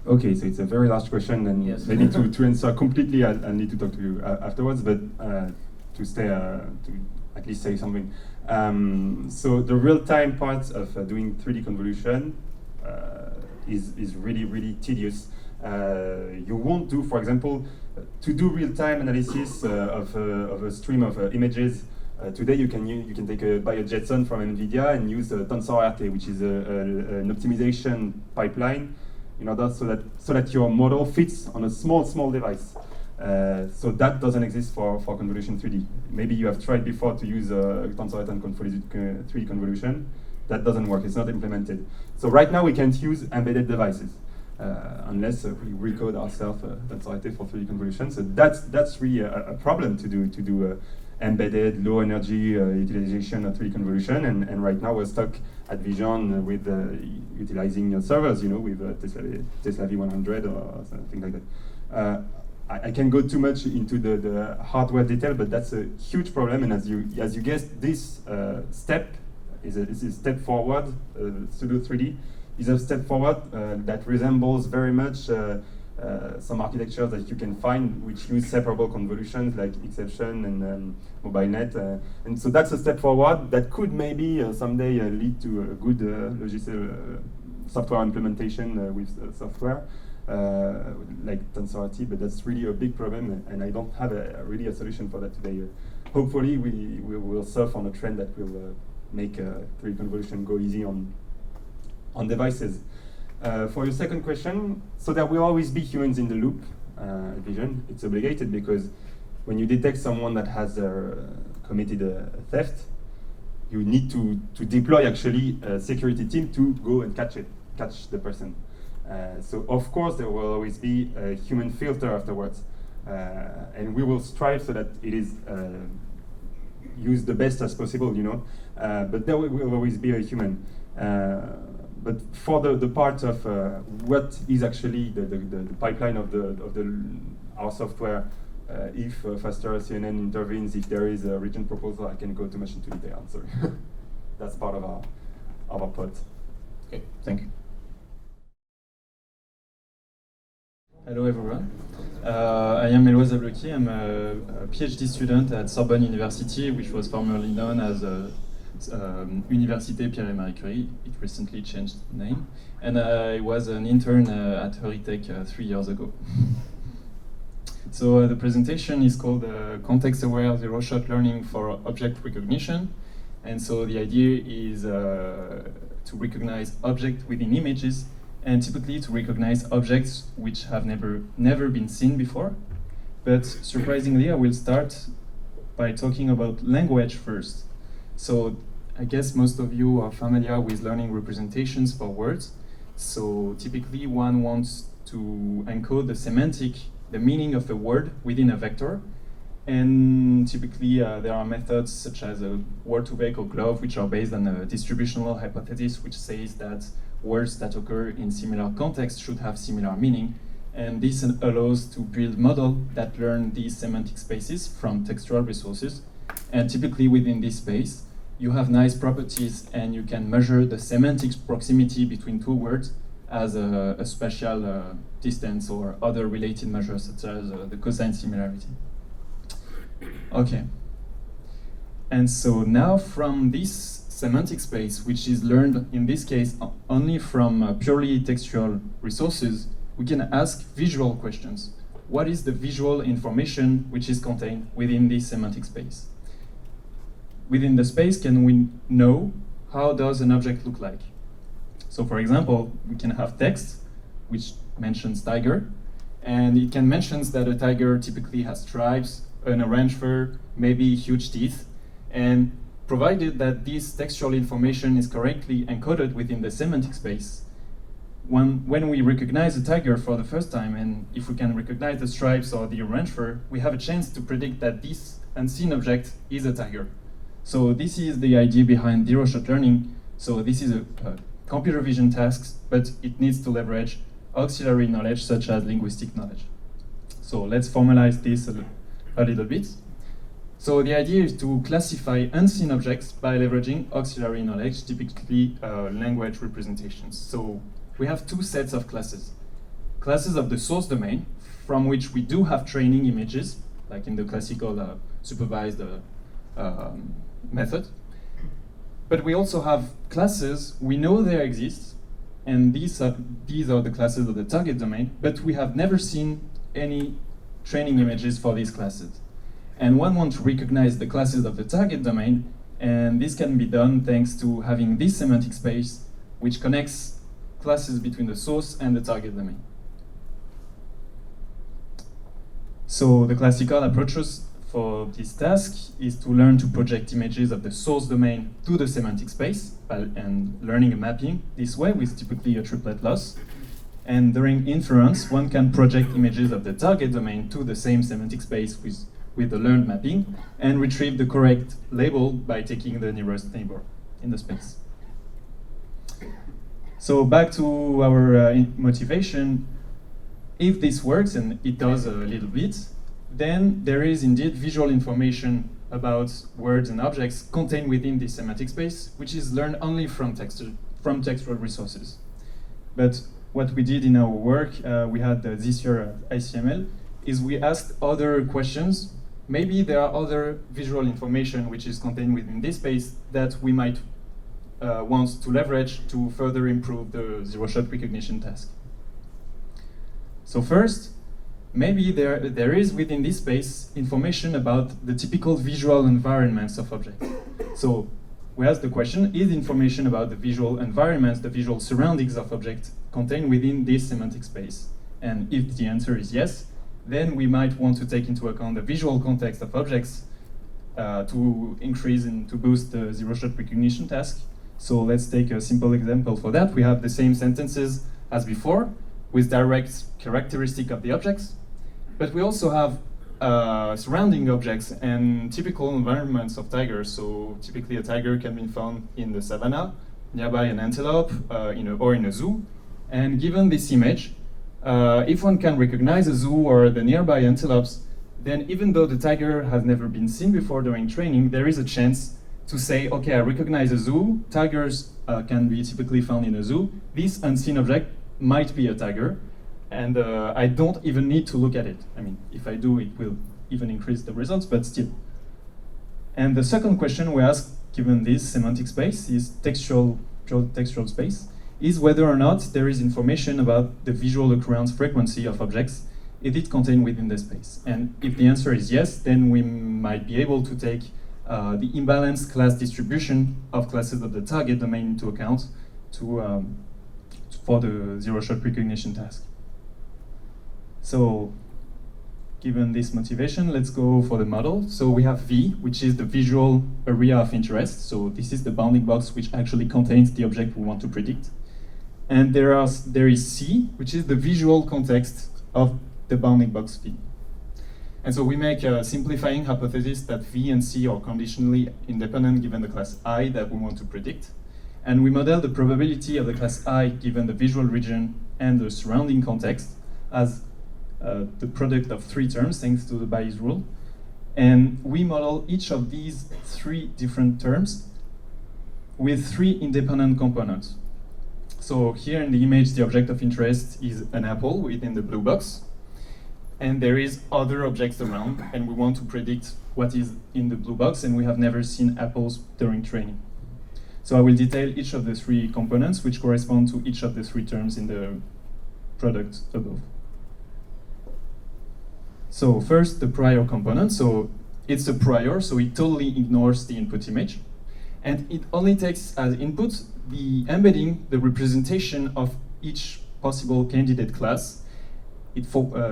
Okay, so it's a very large question, and yes. Maybe to answer completely, I'll need to talk to you afterwards. But to stay, to at least say something. So the real-time part of doing 3D convolution is really tedious. You won't do, for example, to do real-time analysis of a stream of images. Today you can take a BioJSON from NVIDIA and use TensorRT, which is an optimization pipeline, in order so that your model fits on a small device. So that doesn't exist for convolution 3D. Maybe you have tried before to use TensorRT and 3D convolution. That doesn't work. It's not implemented. So right now we can't use embedded devices. Unless we recode ourselves TensorRT for 3D convolution. So that's really a problem to do embedded low energy utilization of 3D convolution. And right now we're stuck at Vision with utilizing your servers, with Tesla V100 or something like that. I can go too much into the hardware detail, but that's a huge problem. And as you guessed, this step is a step forward. Pseudo 3D is a step forward that resembles very much some architectures that you can find which use separable convolutions like Xception and MobileNet. And so that's a step forward that could maybe someday lead to a good logical software implementation with software like TensorRT, but that's really a big problem, and I don't have really a solution for that today. Hopefully we will surf on a trend that will make 3D convolution go easy on devices. For your second question, so there will always be humans in the loop at Vision. It's obligated because when you detect someone that has committed a theft, you need to deploy actually a security team to go and catch the person. So of course there will always be a human filter afterwards, and we will strive so that it is used the best as possible, but there will always be a human. But for the part of what is actually the pipeline of our software, if faster CNN intervenes, if there is a region proposal, I can go too much into detail. I'm sorry. That's part of our pod. Okay, thank you. Hello everyone. I am Eloise Zabloki. I'm a PhD student at Sorbonne University, which was formerly known as Université Pierre et Marie Curie. It recently changed name. And I was an intern at Eurytech 3 years ago. So the presentation is called Context-Aware Zero-Shot Learning for Object Recognition. And so the idea is to recognize objects within images, and typically to recognize objects which have never been seen before. But surprisingly, I will start by talking about language first. So I guess most of you are familiar with learning representations for words. So typically one wants to encode the meaning of a word within a vector. And typically there are methods such as a word2vec or GloVe, which are based on a distributional hypothesis, which says that words that occur in similar contexts should have similar meaning. And this allows to build models that learn these semantic spaces from textual resources. And typically within this space, you have nice properties and you can measure the semantic proximity between two words as a spatial distance or other related measures such as the cosine similarity. Okay. And so now from this semantic space, which is learned in this case only from purely textual resources, we can ask visual questions. What is the visual information which is contained within this semantic space? Within the space, can we know how does an object look like? So for example, we can have text, which mentions tiger, and it can mention that a tiger typically has stripes, an orange fur, maybe huge teeth, and provided that this textual information is correctly encoded within the semantic space, when we recognize a tiger for the first time, and if we can recognize the stripes or the orange fur, we have a chance to predict that this unseen object is a tiger. So this is the idea behind zero-shot learning. So this is a computer vision task, but it needs to leverage auxiliary knowledge such as linguistic knowledge. So let's formalize this a little bit. So the idea is to classify unseen objects by leveraging auxiliary knowledge, typically language representations. So we have two sets of classes. Classes of the source domain, from which we do have training images, like in the classical supervised method. But we also have classes, we know they exist, and these are the classes of the target domain, but we have never seen any training images for these classes. And one wants to recognize the classes of the target domain, and this can be done thanks to having this semantic space, which connects classes between the source and the target domain. So the classical approaches for this task is to learn to project images of the source domain to the semantic space and learning a mapping this way with typically a triplet loss. And during inference, one can project images of the target domain to the same semantic space with the learned mapping and retrieve the correct label by taking the nearest neighbor in the space. So back to our motivation, if this works, and it does a little bit, then there is indeed visual information about words and objects contained within this semantic space, which is learned only from textual resources. But what we did in our work, we had this year at ICML, is we asked other questions. Maybe there are other visual information which is contained within this space that we might want to leverage to further improve the zero-shot recognition task. So first, maybe there is within this space information about the typical visual environments of objects. So we ask the question, is information about the visual environments, the visual surroundings of objects contained within this semantic space? And if the answer is yes, then we might want to take into account the visual context of objects to increase and to boost the zero-shot recognition task. So let's take a simple example for that. We have the same sentences as before, with direct characteristic of the objects, but we also have surrounding objects and typical environments of tigers. So typically a tiger can be found in the savannah, nearby an antelope, or in a zoo. And given this image, if one can recognize a zoo or the nearby antelopes, then even though the tiger has never been seen before during training, there is a chance to say, okay, I recognize a zoo, tigers can be typically found in a zoo, this unseen object might be a tiger, and I don't even need to look at it. I mean, if I do, it will even increase the results, but still. And the second question we ask, given this semantic space, is textual space, is whether or not there is information about the visual occurrence frequency of objects, is it contained within the space? And if the answer is yes, then we might be able to take the imbalanced class distribution of classes of the target domain into account for the zero-shot recognition task. So, given this motivation, let's go for the model. So we have V, which is the visual area of interest. So this is the bounding box which actually contains the object we want to predict. And there is C, which is the visual context of the bounding box V. And so we make a simplifying hypothesis that V and C are conditionally independent given the class I that we want to predict. And we model the probability of the class I given the visual region and the surrounding context as the product of three terms thanks to the Bayes rule. And we model each of these three different terms with 3 independent components. So here in the image, the object of interest is an apple within the blue box. And there is other objects around, and we want to predict what is in the blue box, and we have never seen apples during training. So I will detail each of the 3 components, which correspond to each of the 3 terms in the product above. So first, the prior component. So it's a prior, so it totally ignores the input image. And it only takes as input the embedding, the representation of each possible candidate class.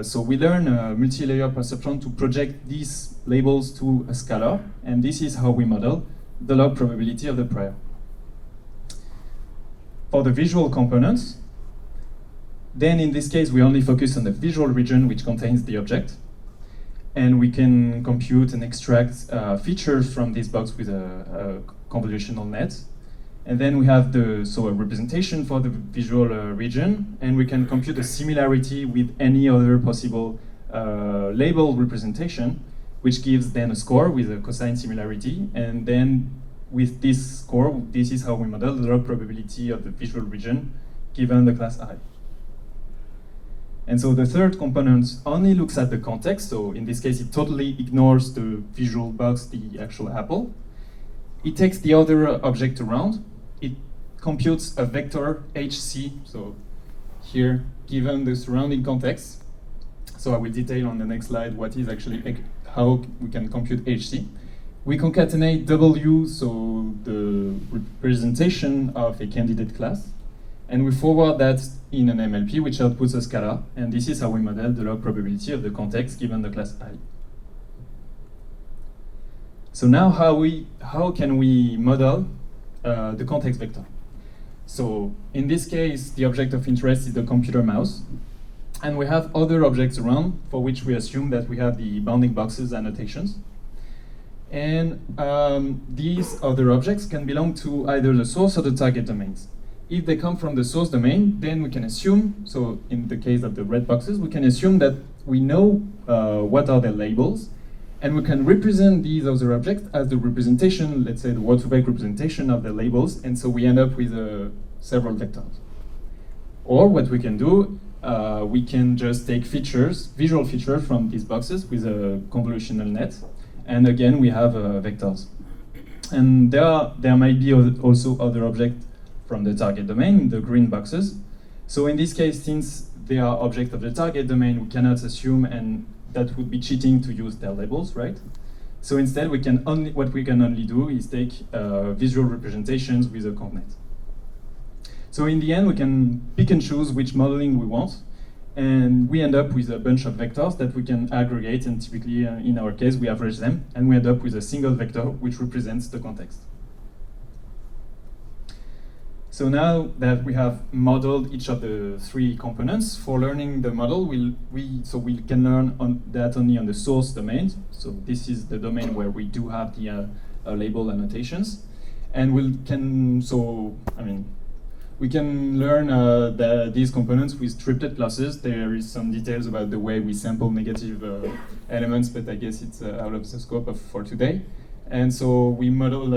So we learn multi-layer perceptron to project these labels to a scalar, and this is how we model the log probability of the prior. For the visual components, then in this case we only focus on the visual region which contains the object, and we can compute and extract features from this box with a convolutional net. And then we have a representation for the visual region, and we can compute a similarity with any other possible label representation, which gives then a score with a cosine similarity. And then with this score, this is how we model the log probability of the visual region given the class I. And so the third component only looks at the context. So in this case, it totally ignores the visual box, the actual apple. It takes the other object around. It computes a vector HC, so here, given the surrounding context. So I will detail on the next slide what is actually, how we can compute HC. We concatenate W, so the representation of a candidate class, and we forward that in an MLP, which outputs a scalar, and this is how we model the log probability of the context given the class I. So now how can we model the context vector? So in this case, the object of interest is the computer mouse, and we have other objects around for which we assume that we have the bounding boxes annotations. And these other objects can belong to either the source or the target domains. If they come from the source domain, then we can assume, so in the case of the red boxes, we can assume that we know what are their labels, and we can represent these other objects as the representation, let's say the word-to-vec representation of the labels, and so we end up with several vectors. Or what we can do, we can just take features, visual features from these boxes with a convolutional net, and again we have vectors. And there might be also other objects from the target domain, the green boxes. So in this case, since they are objects of the target domain, we cannot assume, and that would be cheating to use their labels, right? So instead, what we can only do is take visual representations with a conv net. So in the end, we can pick and choose which modeling we want, and we end up with a bunch of vectors that we can aggregate, and typically, in our case, we average them, and we end up with a single vector which represents the context. So now that we have modeled each of the 3 components, for learning the model, we can learn that only on the source domain. So this is the domain where we do have the label annotations, and we can learn these components with triplet classes. There is some details about the way we sample negative elements, but I guess it's out of the scope for today. And so we model,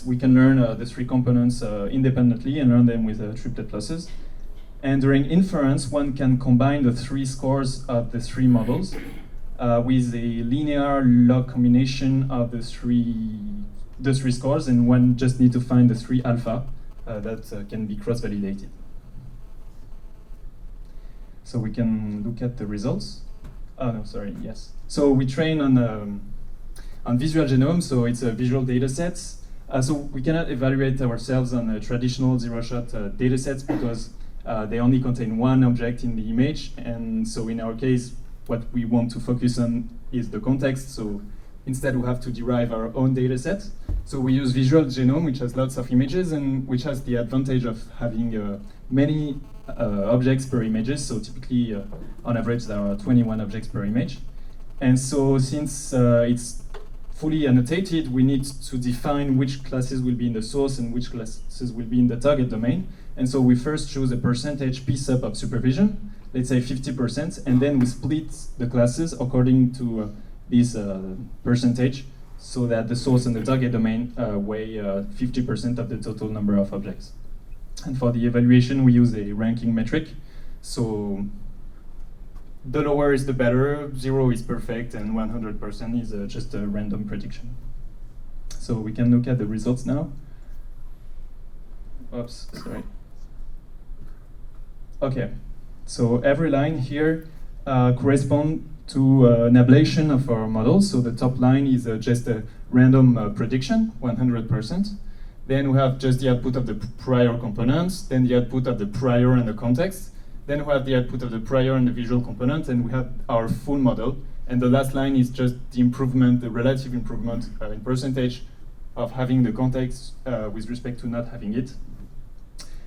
we can learn the 3 components independently and learn them with triplet classes. And during inference, one can combine the 3 scores of the 3 models with a linear log combination of the three scores, and one just need to find the 3 alpha that can be cross-validated. So we can look at the results. Oh, no, sorry, yes. So we train on visual genome, so it's a visual data sets. So we cannot evaluate ourselves on traditional zero-shot data sets because they only contain one object in the image. And so in our case, what we want to focus on is the context. So instead, we have to derive our own data set. So we use visual genome, which has lots of images and which has the advantage of having many objects per images. So typically, on average, there are 21 objects per image. And so since it's fully annotated, we need to define which classes will be in the source and which classes will be in the target domain. And so we first choose a percentage p sub of supervision, let's say 50%, and then we split the classes according to this percentage so that the source and the target domain weigh 50% of the total number of objects. And for the evaluation, we use a ranking metric. So the lower is the better, 0 is perfect, and 100% is just a random prediction. So we can look at the results now. Oops, sorry. Okay, so every line here corresponds to an ablation of our model. So the top line is just a random prediction, 100%. Then we have just the output of the prior components, then the output of the prior and the context. Then we have the output of the prior and the visual component, and we have our full model. And the last line is just the improvement, the relative improvement in percentage of having the context with respect to not having it.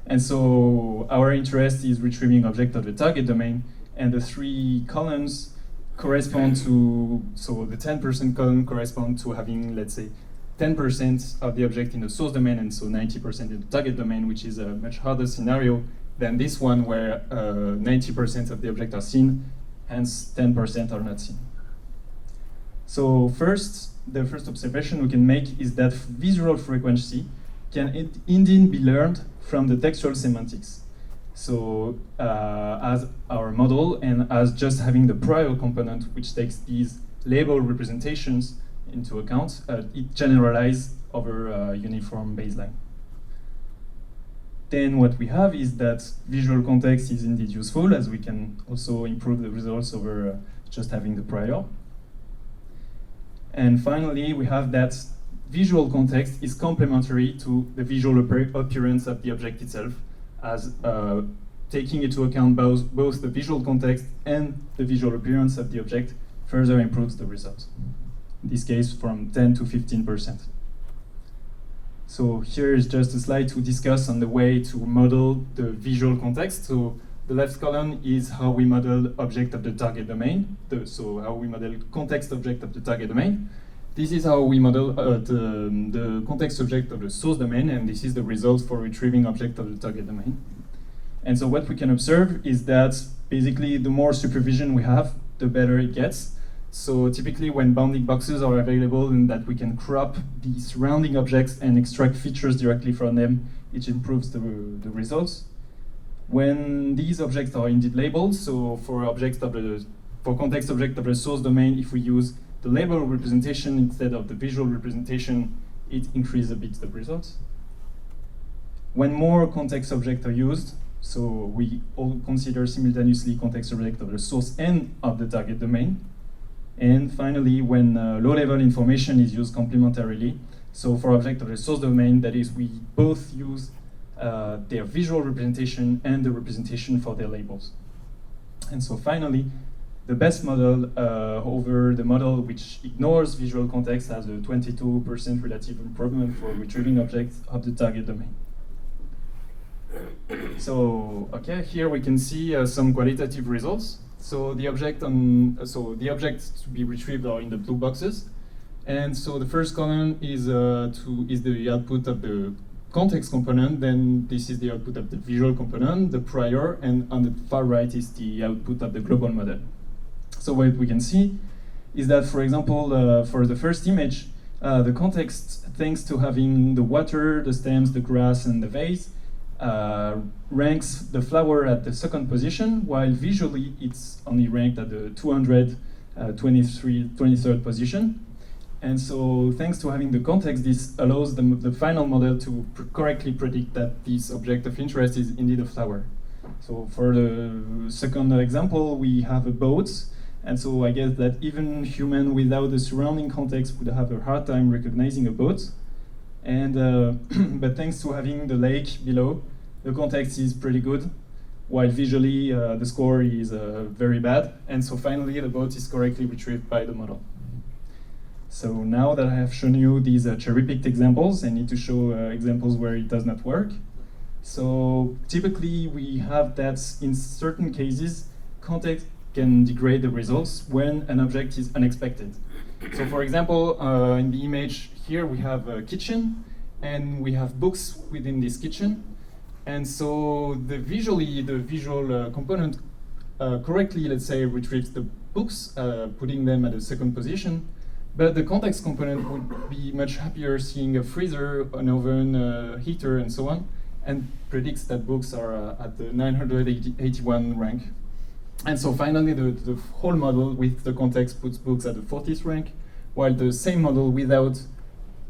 And so our interest is retrieving object of the target domain, and the 3 columns correspond to, so the 10% column corresponds to having, let's say, 10% of the object in the source domain, and so 90% in the target domain, which is a much harder scenario than this one where 90% of the objects are seen, hence 10% are not seen. So the first observation we can make is that visual frequency can indeed be learned from the textual semantics. So as our model and as just having the prior component, which takes these label representations into account, it generalizes over a uniform baseline. Then what we have is that visual context is indeed useful, as we can also improve the results over just having the prior. And finally, we have that visual context is complementary to the visual appearance of the object itself, as taking into account both the visual context and the visual appearance of the object further improves the result. In this case, from 10 to 15%. So here is just a slide to discuss on the way to model the visual context. So the left column is how we model object of the target domain. So how we model context object of the target domain. This is how we model the context object of the source domain, and this is the result for retrieving object of the target domain. And so what we can observe is that basically the more supervision we have, the better it gets. So typically when bounding boxes are available and that we can crop the surrounding objects and extract features directly from them, it improves the results. When these objects are indeed labeled, so for context object of the source domain, if we use the label representation instead of the visual representation, it increases a bit the results. When more context objects are used, so we all consider simultaneously context object of the source and of the target domain. And finally, when low-level information is used complementarily, so for object of the source domain, that is, we both use their visual representation and the representation for their labels. And so finally, the best model over the model which ignores visual context has a 22% relative improvement for retrieving objects of the target domain. So, okay, here we can see some qualitative results. So the objects to be retrieved are in the blue boxes, and so the first column is the output of the context component. Then this is the output of the visual component, the prior, and on the far right is the output of the global model. So what we can see is that, for example, for the first image, the context, thanks to having the water, the stems, the grass, and the vase, ranks the flower at the second position, while visually it's only ranked at the 23rd position. And so thanks to having the context, this allows the final model to correctly predict that this object of interest is indeed a flower. So for the second example, we have a boat. And so I guess that even human without the surrounding context would have a hard time recognizing a boat. And but thanks to having the lake below, the context is pretty good, while visually the score is very bad. And so finally, the boat is correctly retrieved by the model. So now that I have shown you these cherry-picked examples, I need to show examples where it does not work. So typically, we have that in certain cases, context can degrade the results when an object is unexpected. So for example, in the image here, we have a kitchen, and we have books within this kitchen. And so the visual component correctly, let's say, retrieves the books, putting them at the second position. But the context component would be much happier seeing a freezer, an oven, a heater, and so on, and predicts that books are at the 981 rank. And so finally, the whole model with the context puts books at the 40th rank, while the same model without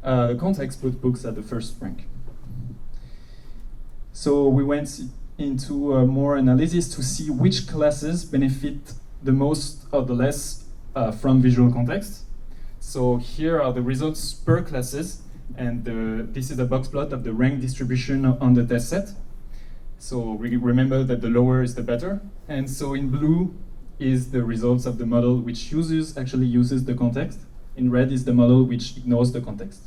the context puts books at the 1st rank. So we went into more analysis to see which classes benefit the most or the less from visual context. So here are the results per classes, and this is a box plot of the rank distribution on the test set. So remember that the lower is the better. And so in blue is the results of the model which actually uses the context. In red is the model which ignores the context.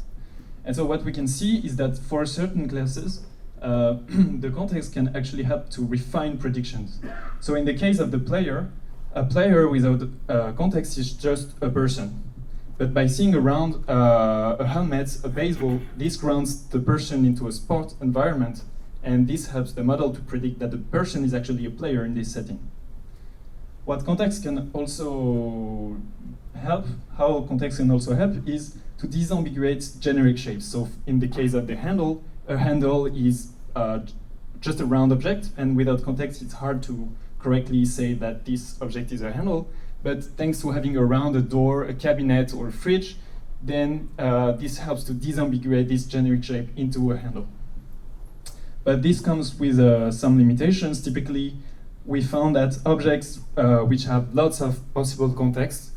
And so what we can see is that for certain classes, the context can actually help to refine predictions. So in the case of the player, a player without context is just a person. But by seeing around a helmet, a baseball, this grounds the person into a sport environment, and this helps the model to predict that the person is actually a player in this setting. What context can also help, how context can also help, is to disambiguate generic shapes. So in the case of the handle, a handle is just a round object, and without context it's hard to correctly say that this object is a handle. But thanks to having around a door, a cabinet, or a fridge, then this helps to disambiguate this generic shape into a handle. But this comes with some limitations. Typically, we found that objects which have lots of possible contexts,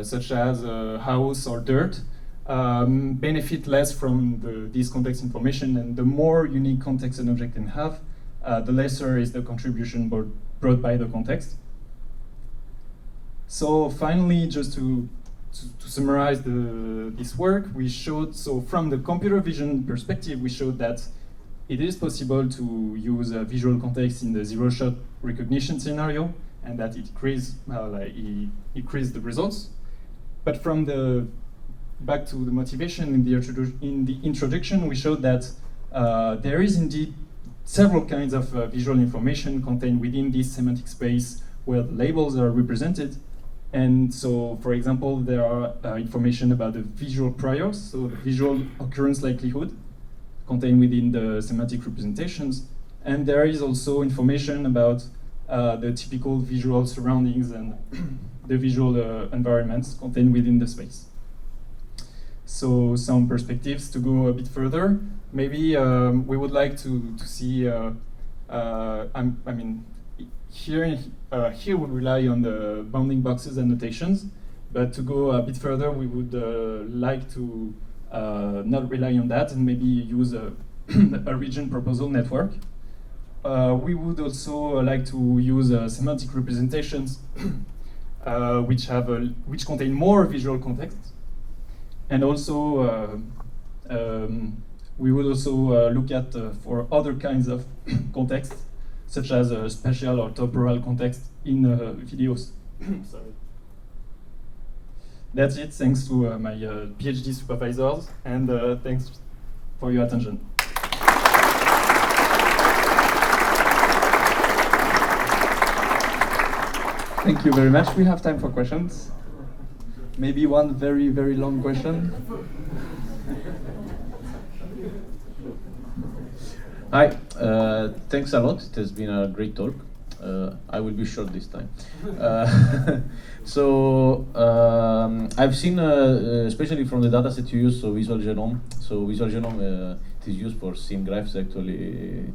such as house or dirt, benefit less from this context information, and the more unique context an object can have, the lesser is the contribution brought by the context. So finally, just to summarize this work, we showed, so from the computer vision perspective, we showed that it is possible to use visual context in the zero-shot recognition scenario, and that it increased the results. But from back to the motivation in the introduction, we showed that there is indeed several kinds of visual information contained within this semantic space where the labels are represented. And so, for example, there are information about the visual priors, so the visual occurrence likelihood contained within the semantic representations. And there is also information about the typical visual surroundings and the visual environments contained within the space. So some perspectives to go a bit further. Maybe we would like to see, here we rely on the bounding boxes and notations, but to go a bit further, we would like to not rely on that and maybe use a region proposal network. We would also like to use semantic representations which contain more visual context. And also, we would also look at for other kinds of context, such as spatial or temporal context in videos. Sorry. That's it. Thanks to my PhD supervisors, and thanks for your attention. Thank you very much. We have time for questions. Maybe one very, very long question. Hi, thanks a lot. It has been a great talk. I will be short this time. I've seen, especially from the dataset you use, so Visual Genome. So Visual Genome it is used for seeing graphs actually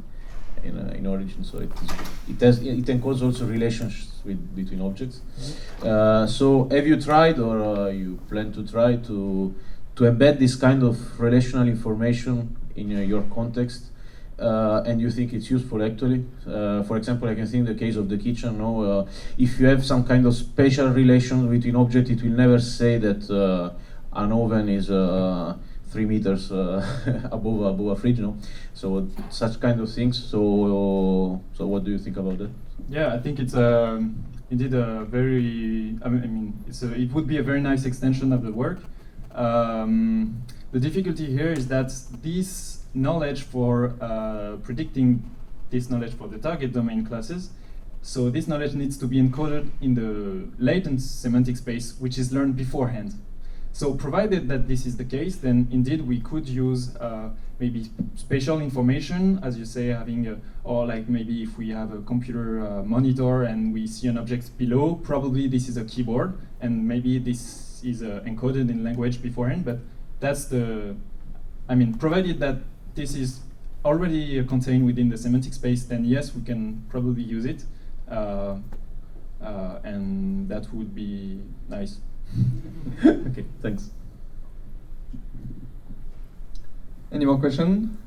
in origin. So it encodes also relations between objects. So have you tried, or you plan to try to embed this kind of relational information in your context? And you think it's useful actually? For example, I can think the case of the kitchen. No, if you have some kind of spatial relation between objects, it will never say that an oven is 3 meters above a fridge. No, so such kind of things. So what do you think about that? Yeah, I think it's indeed a very. It would be a very nice extension of the work. The difficulty here is that this knowledge for predicting this knowledge for the target domain classes. So this knowledge needs to be encoded in the latent semantic space, which is learned beforehand. So provided that this is the case, then indeed we could use maybe spatial information, as you say, having or like maybe if we have a computer monitor and we see an object below, probably this is a keyboard, and maybe this is encoded in language beforehand. But that's the, I mean, provided that this is already contained within the semantic space, then yes, we can probably use it, and that would be nice. Okay, thanks. Any more question?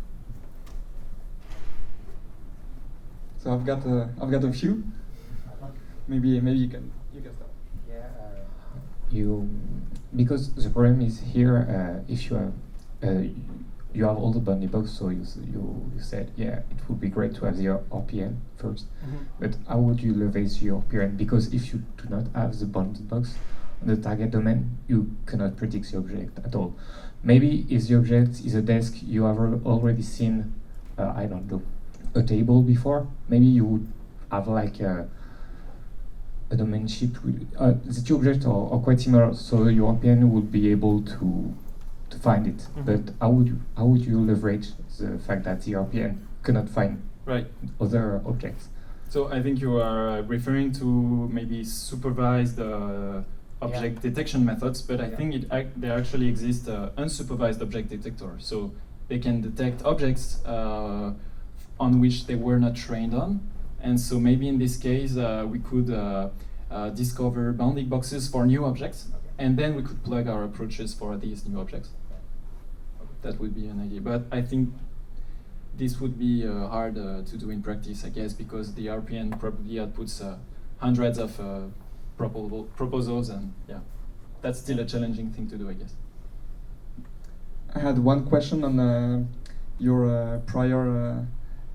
So I've got a few. Maybe you can start. Yeah, because the problem is here. If you have all the bounding box, so you said it would be great to have the RPN first. But how would you leverage your RPN? Because if you do not have the bounding box on the target domain, you cannot predict the object at all. Maybe if the object is a desk, you have already seen, I don't know, a table before. Maybe you would have like a domain sheet. The two objects are quite similar, so your RPN would be able to find it. But how would you leverage the fact that the RPN cannot find other objects? So I think you are referring to maybe supervised object detection methods, but I think there actually exist unsupervised object detectors. So they can detect objects on which they were not trained on. And so maybe in this case, we could discover bounding boxes for new objects, and then we could plug our approaches for these new objects. That would be an idea. But I think this would be hard to do in practice, I guess, because the RPN probably outputs hundreds of proposals, and that's still a challenging thing to do, I guess. I had one question on your prior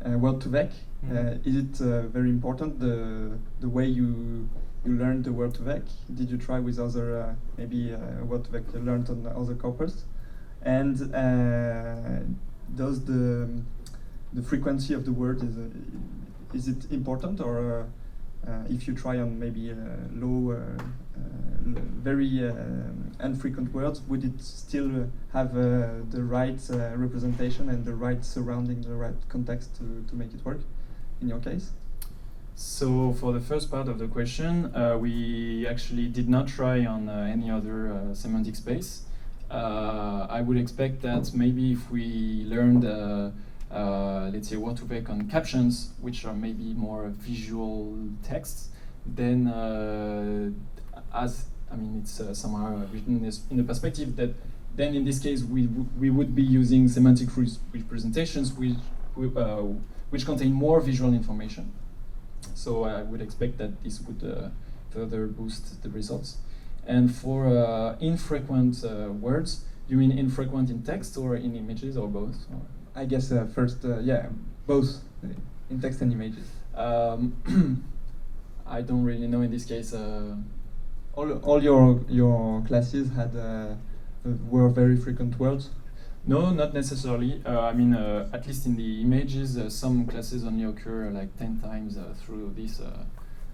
word2vec. Is it very important the way you learned the word2vec? Did you try with other maybe word2vec you learned on other corpus? And does the frequency of the word is it important, or if you try on maybe low, very infrequent words, would it still have the right representation and the right surrounding, the right context to make it work in your case? So for the first part of the question, we actually did not try on any other semantic space. I would expect that maybe if we learned let's say word2vec on captions, which are maybe more visual texts, then it's somehow written in the perspective that then in this case we would be using semantic representations which contain more visual information. So I would expect that this would further boost the results. And for infrequent words, you mean infrequent in text or in images or both? Or? I guess first, both in text and images. I don't really know in this case. All your classes had were very frequent words? No, not necessarily. At least in the images, some classes only occur like 10 times through these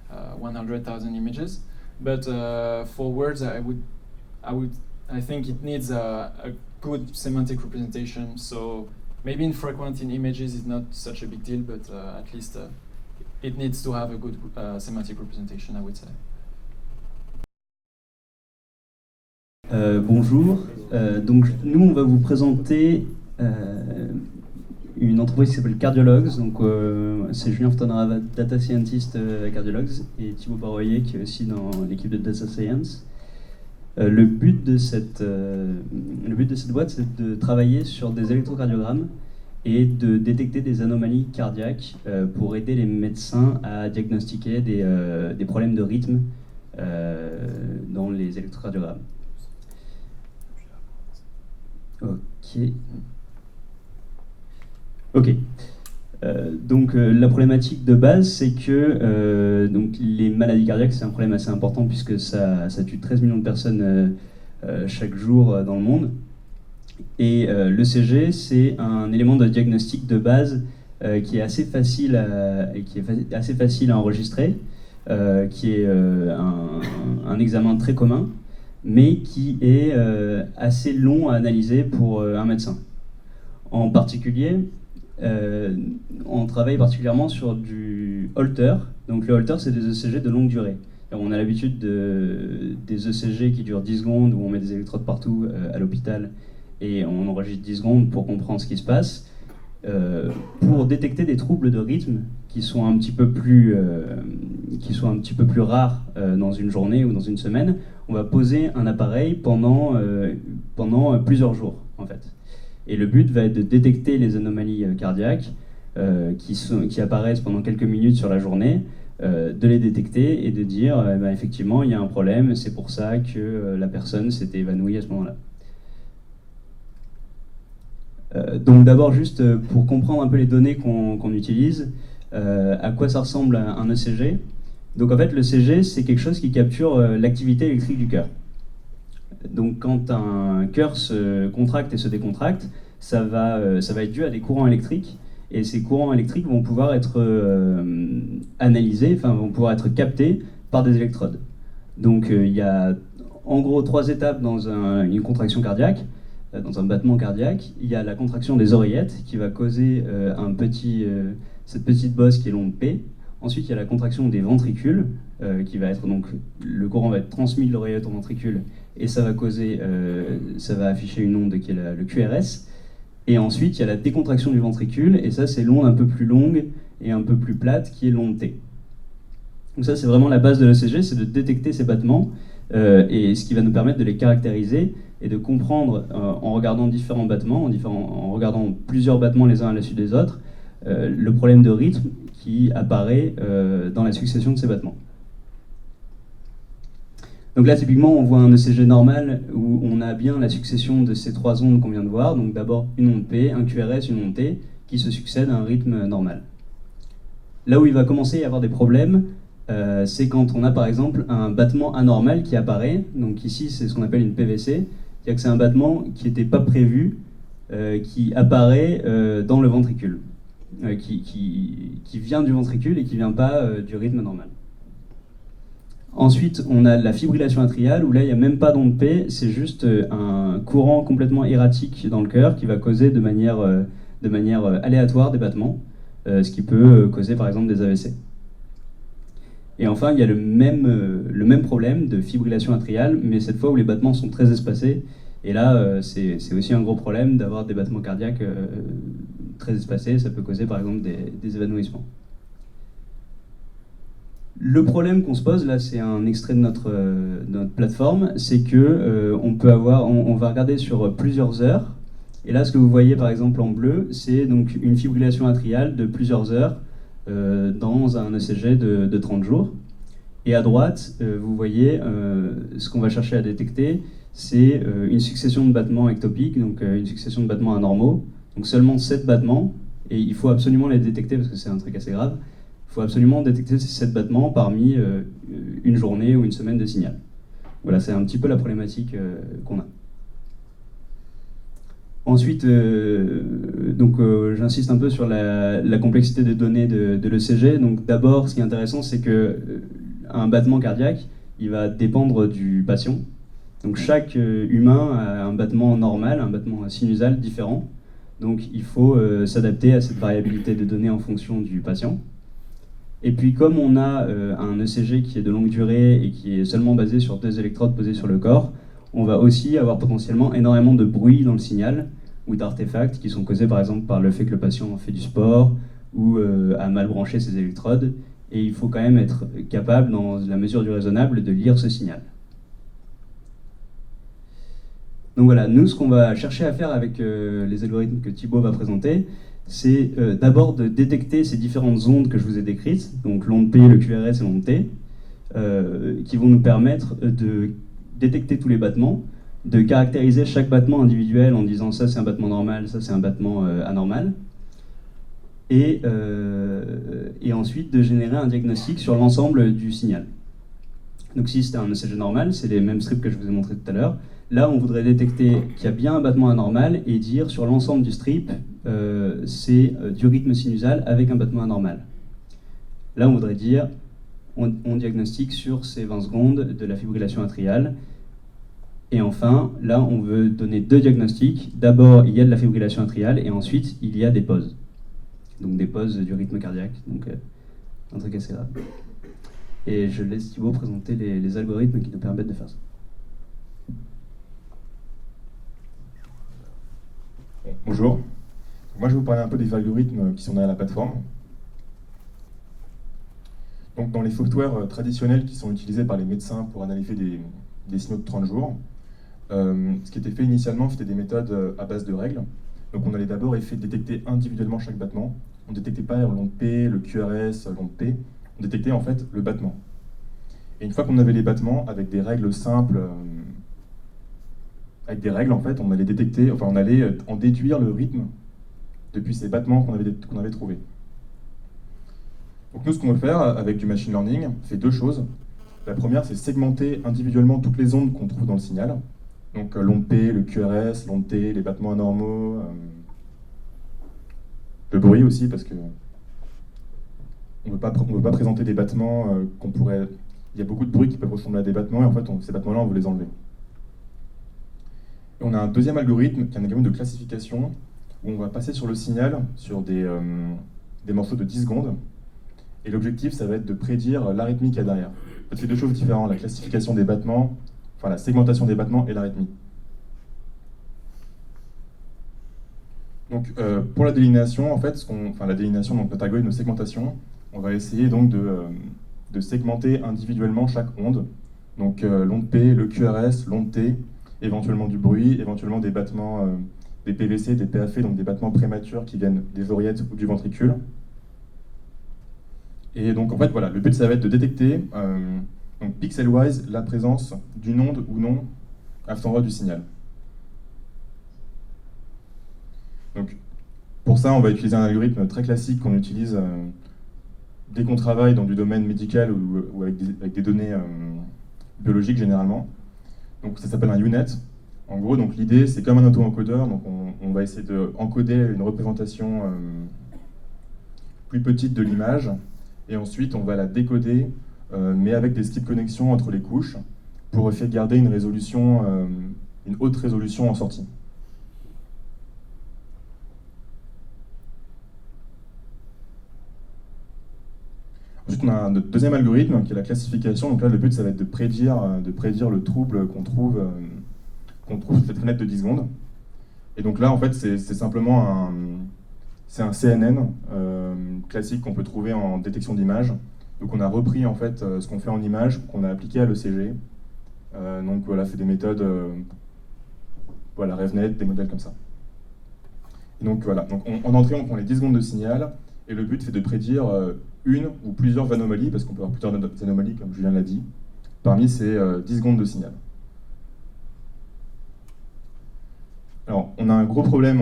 100,000 images. But for words, I think it needs a good semantic representation. So maybe infrequent in images is not such a big deal, but at least it needs to have a good semantic representation, I would say. Bonjour, donc nous on va vous présenter une entreprise qui s'appelle Cardiologs. Donc c'est Julien Fontanara, Data Scientist à Cardiologs, et Thibaut Baroyer qui est aussi dans l'équipe de Data Science. Le but de cette boîte, c'est de travailler sur des électrocardiogrammes et de détecter des anomalies cardiaques pour aider les médecins à diagnostiquer des problèmes de rythme dans les électrocardiogrammes. Ok. Donc la problématique de base, c'est que donc, les maladies cardiaques, c'est un problème assez important puisque ça tue 13 millions de personnes chaque jour dans le monde. Et l'ECG, c'est un élément de diagnostic de base qui est assez facile à enregistrer, qui est un examen très commun, mais qui est assez long à analyser pour un médecin. En particulier, on travaille particulièrement sur du Holter. Donc le Holter, c'est des ECG de longue durée. Alors, on a l'habitude des ECG qui durent 10 secondes, où on met des électrodes partout à l'hôpital, et on enregistre 10 secondes pour comprendre ce qui se passe. Pour détecter des troubles de rythme qui sont un petit peu plus rares dans une journée ou dans une semaine, on va poser un appareil pendant plusieurs jours, en fait. Et le but va être de détecter les anomalies cardiaques qui apparaissent pendant quelques minutes sur la journée, de les détecter et de dire effectivement il y a un problème, c'est pour ça que la personne s'était évanouie à ce moment-là. Donc d'abord juste pour comprendre un peu les données qu'on utilise, à quoi ça ressemble un ECG. Donc en fait l'ECG c'est quelque chose qui capture l'activité électrique du cœur. Donc quand un cœur se contracte et se décontracte, ça va être dû à des courants électriques, et ces courants électriques vont pouvoir être analysés, vont pouvoir être captés par des électrodes. Donc il y a en gros 3 étapes dans une contraction cardiaque. Dans un battement cardiaque, il y a la contraction des oreillettes qui va causer cette petite bosse qui est longue P. Ensuite, il y a la contraction des ventricules qui va être donc le courant va être transmis de l'oreillette au ventricule et ça va afficher une onde qui est le QRS. Et ensuite, il y a la décontraction du ventricule et ça c'est l'onde un peu plus longue et un peu plus plate qui est l'onde T. Donc ça c'est vraiment la base de l'ECG, c'est de détecter ces battements et ce qui va nous permettre de les caractériser et de comprendre en regardant différents battements, en regardant plusieurs battements les uns à la suite des autres, le problème de rythme qui apparaît dans la succession de ces battements. Donc là, typiquement, on voit un ECG normal où on a bien la succession de ces 3 ondes qu'on vient de voir. Donc d'abord une onde P, un QRS, une onde T, qui se succèdent à un rythme normal. Là où il va commencer à y avoir des problèmes, c'est quand on a par exemple un battement anormal qui apparaît. Donc ici, c'est ce qu'on appelle une PVC. C'est-à-dire que c'est un battement qui n'était pas prévu, qui apparaît dans le ventricule, qui vient du ventricule et qui ne vient pas du rythme normal. Ensuite, on a la fibrillation atriale, où là, il n'y a même pas d'onde P, c'est juste un courant complètement erratique dans le cœur qui va causer de manière aléatoire des battements, ce qui peut causer par exemple des AVC. Et enfin, il y a le même problème de fibrillation atriale, mais cette fois où les battements sont très espacés. Et là, c'est aussi un gros problème d'avoir des battements cardiaques très espacés. Ça peut causer par exemple des évanouissements. Le problème qu'on se pose, là c'est un extrait de notre plateforme, c'est que on va regarder sur plusieurs heures. Et là, ce que vous voyez par exemple en bleu, c'est donc une fibrillation atriale de plusieurs heures dans un ECG de 30 jours. Et à droite, vous voyez ce qu'on va chercher à détecter, c'est une succession de battements ectopiques, donc une succession de battements anormaux, donc seulement 7 battements, et il faut absolument les détecter parce que c'est un truc assez grave. Il faut absolument détecter ces 7 battements parmi une journée ou une semaine de signal. Voilà, c'est un petit peu la problématique qu'on a. Ensuite, j'insiste un peu sur la complexité des données de l'ECG. Donc d'abord, ce qui est intéressant, c'est qu'un battement cardiaque, il va dépendre du patient. Donc chaque humain a un battement normal, un battement sinusal différent. Donc il faut s'adapter à cette variabilité de données en fonction du patient. Et puis comme on a un ECG qui est de longue durée et qui est seulement basé sur 2 électrodes posées sur le corps, on va aussi avoir potentiellement énormément de bruit dans le signal ou d'artefacts qui sont causés par exemple par le fait que le patient fait du sport ou a mal branché ses électrodes. Et il faut quand même être capable, dans la mesure du raisonnable, de lire ce signal. Donc voilà, nous ce qu'on va chercher à faire avec les algorithmes que Thibaut va présenter, c'est d'abord de détecter ces différentes ondes que je vous ai décrites, donc l'onde P, le QRS et l'onde T, qui vont nous permettre de détecter tous les battements, de caractériser chaque battement individuel en disant ça c'est un battement normal, ça c'est un battement anormal, et ensuite de générer un diagnostic sur l'ensemble du signal. Donc si c'était un ECG normal, c'est les mêmes strips que je vous ai montré tout à l'heure. Là, on voudrait détecter qu'il y a bien un battement anormal et dire sur l'ensemble du strip, c'est du rythme sinusal avec un battement anormal. Là, on voudrait dire, on diagnostique sur ces 20 secondes de la fibrillation atriale Et enfin, là, on veut donner 2 diagnostics. D'abord, il y a de la fibrillation atriale, et ensuite, il y a des pauses. Donc des pauses du rythme cardiaque, donc un truc assez grave. Et je laisse Thibaut présenter les algorithmes qui nous permettent de faire ça. Bonjour. Moi, je vais vous parler un peu des algorithmes qui sont derrière la plateforme. Donc, dans les softwares traditionnels qui sont utilisés par les médecins pour analyser des signaux de 30 jours, ce qui était fait initialement, c'était des méthodes à base de règles. Donc, on allait d'abord essayer de détecter individuellement chaque battement. On ne détectait pas l'onde P, le QRS, l'onde P. On détectait en fait le battement. Et une fois qu'on avait les battements, avec des règles simples, en fait, on allait détecter, enfin on allait en déduire le rythme depuis ces battements qu'on avait trouvés. Donc nous, ce qu'on veut faire avec du machine learning, c'est 2 choses. La première, c'est segmenter individuellement toutes les ondes qu'on trouve dans le signal. Donc l'onde P, le QRS, l'onde T, les battements anormaux, le bruit aussi, parce que on ne veut pas présenter des battements qu'on pourrait... Il y a beaucoup de bruits qui peuvent ressembler à des battements, et en fait, ces battements-là, on veut les enlever. Et on a un deuxième algorithme, qui est un algorithme de classification, où on va passer sur le signal, sur des morceaux de 10 secondes, et l'objectif, ça va être de prédire l'arythmie qu'il y a derrière. En fait, c'est 2 choses différentes, la classification des battements, enfin la segmentation des battements et l'arythmie. Donc, pour la délinéation, en fait, la délinéation, donc notre algorithme de segmentation, on va essayer donc de segmenter individuellement chaque onde. Donc, l'onde P, le QRS, l'onde T, éventuellement du bruit, éventuellement des battements, des PVC, des PAF, donc des battements prématures qui viennent des oreillettes ou du ventricule. Et donc, en fait, voilà, le but, ça va être de détecter, donc pixel-wise, la présence d'une onde ou non à cet endroit du signal. Donc, pour ça, on va utiliser un algorithme très classique qu'on utilise dès qu'on travaille dans du domaine médical ou avec des données biologiques généralement. Donc, ça s'appelle un UNet. En gros, donc l'idée, c'est comme un auto-encodeur. Donc, on va essayer d'encoder une représentation plus petite de l'image, et ensuite, on va la décoder, mais avec des skip connexions entre les couches, pour essayer de garder une résolution, une haute résolution en sortie. Ensuite, on a notre deuxième algorithme qui est la classification. Donc là, le but, ça va être de prédire le trouble qu'on trouve sur cette fenêtre de 10 secondes. Et donc là, en fait, c'est simplement un CNN classique qu'on peut trouver en détection d'image. Donc on a repris en fait ce qu'on fait en image, qu'on a appliqué à l'ECG. Donc voilà, c'est des méthodes, voilà, RevNet, des modèles comme ça. Et donc voilà, donc en entrée, on prend les 10 secondes de signal, et le but, c'est de prédire une ou plusieurs anomalies, parce qu'on peut avoir plusieurs anomalies, comme Julien l'a dit, parmi ces 10 secondes de signal. Alors, on a un gros problème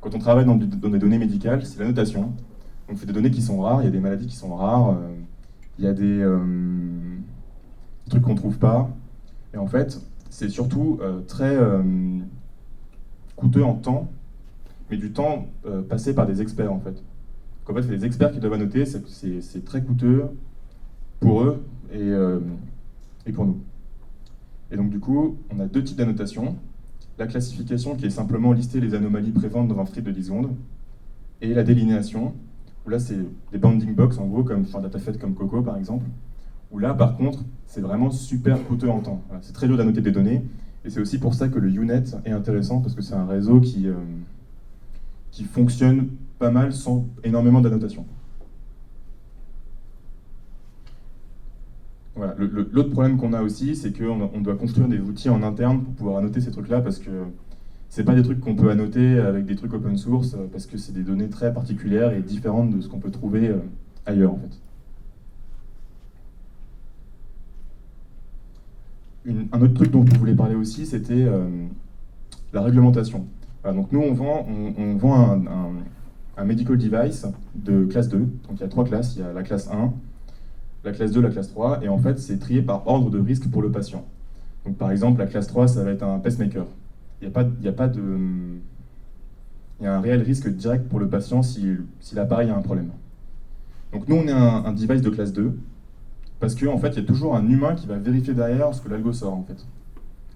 quand on travaille dans des données médicales, c'est la notation. Donc, c'est des données qui sont rares, il y a des maladies qui sont rares, il y a des trucs qu'on ne trouve pas. Et en fait, c'est surtout très coûteux en temps, mais du temps passé par des experts, en fait. Donc, en fait, c'est les experts qui doivent annoter, c'est très coûteux pour eux et pour nous. Et donc, du coup, on a 2 types d'annotation. La classification, qui est simplement lister les anomalies présentes dans un script de 10 secondes, et la délinéation, où là, c'est des bounding box, en gros, comme sur un dataset comme Coco, par exemple, où là, par contre, c'est vraiment super coûteux en temps. Voilà, c'est très dur d'annoter des données, et c'est aussi pour ça que le UNet est intéressant, parce que c'est un réseau qui fonctionne pas mal sans énormément d'annotation. Voilà. L'autre problème qu'on a aussi, c'est qu'on doit construire des outils en interne pour pouvoir annoter ces trucs-là, parce que c'est pas des trucs qu'on peut annoter avec des trucs open source, parce que c'est des données très particulières et différentes de ce qu'on peut trouver ailleurs, en fait. Un autre truc dont je voulais parler aussi, c'était la réglementation. Voilà, donc nous, on vend un medical device de classe 2. Donc il y a 3 classes, il y a la classe 1, la classe 2, la classe 3, et en fait, c'est trié par ordre de risque pour le patient. Donc par exemple, la classe 3, ça va être un pacemaker. Il y a un réel risque direct pour le patient si l'appareil a un problème. Donc nous, on est un device de classe 2, parce qu'en fait, il y a toujours un humain qui va vérifier derrière ce que l'algo sort, en fait.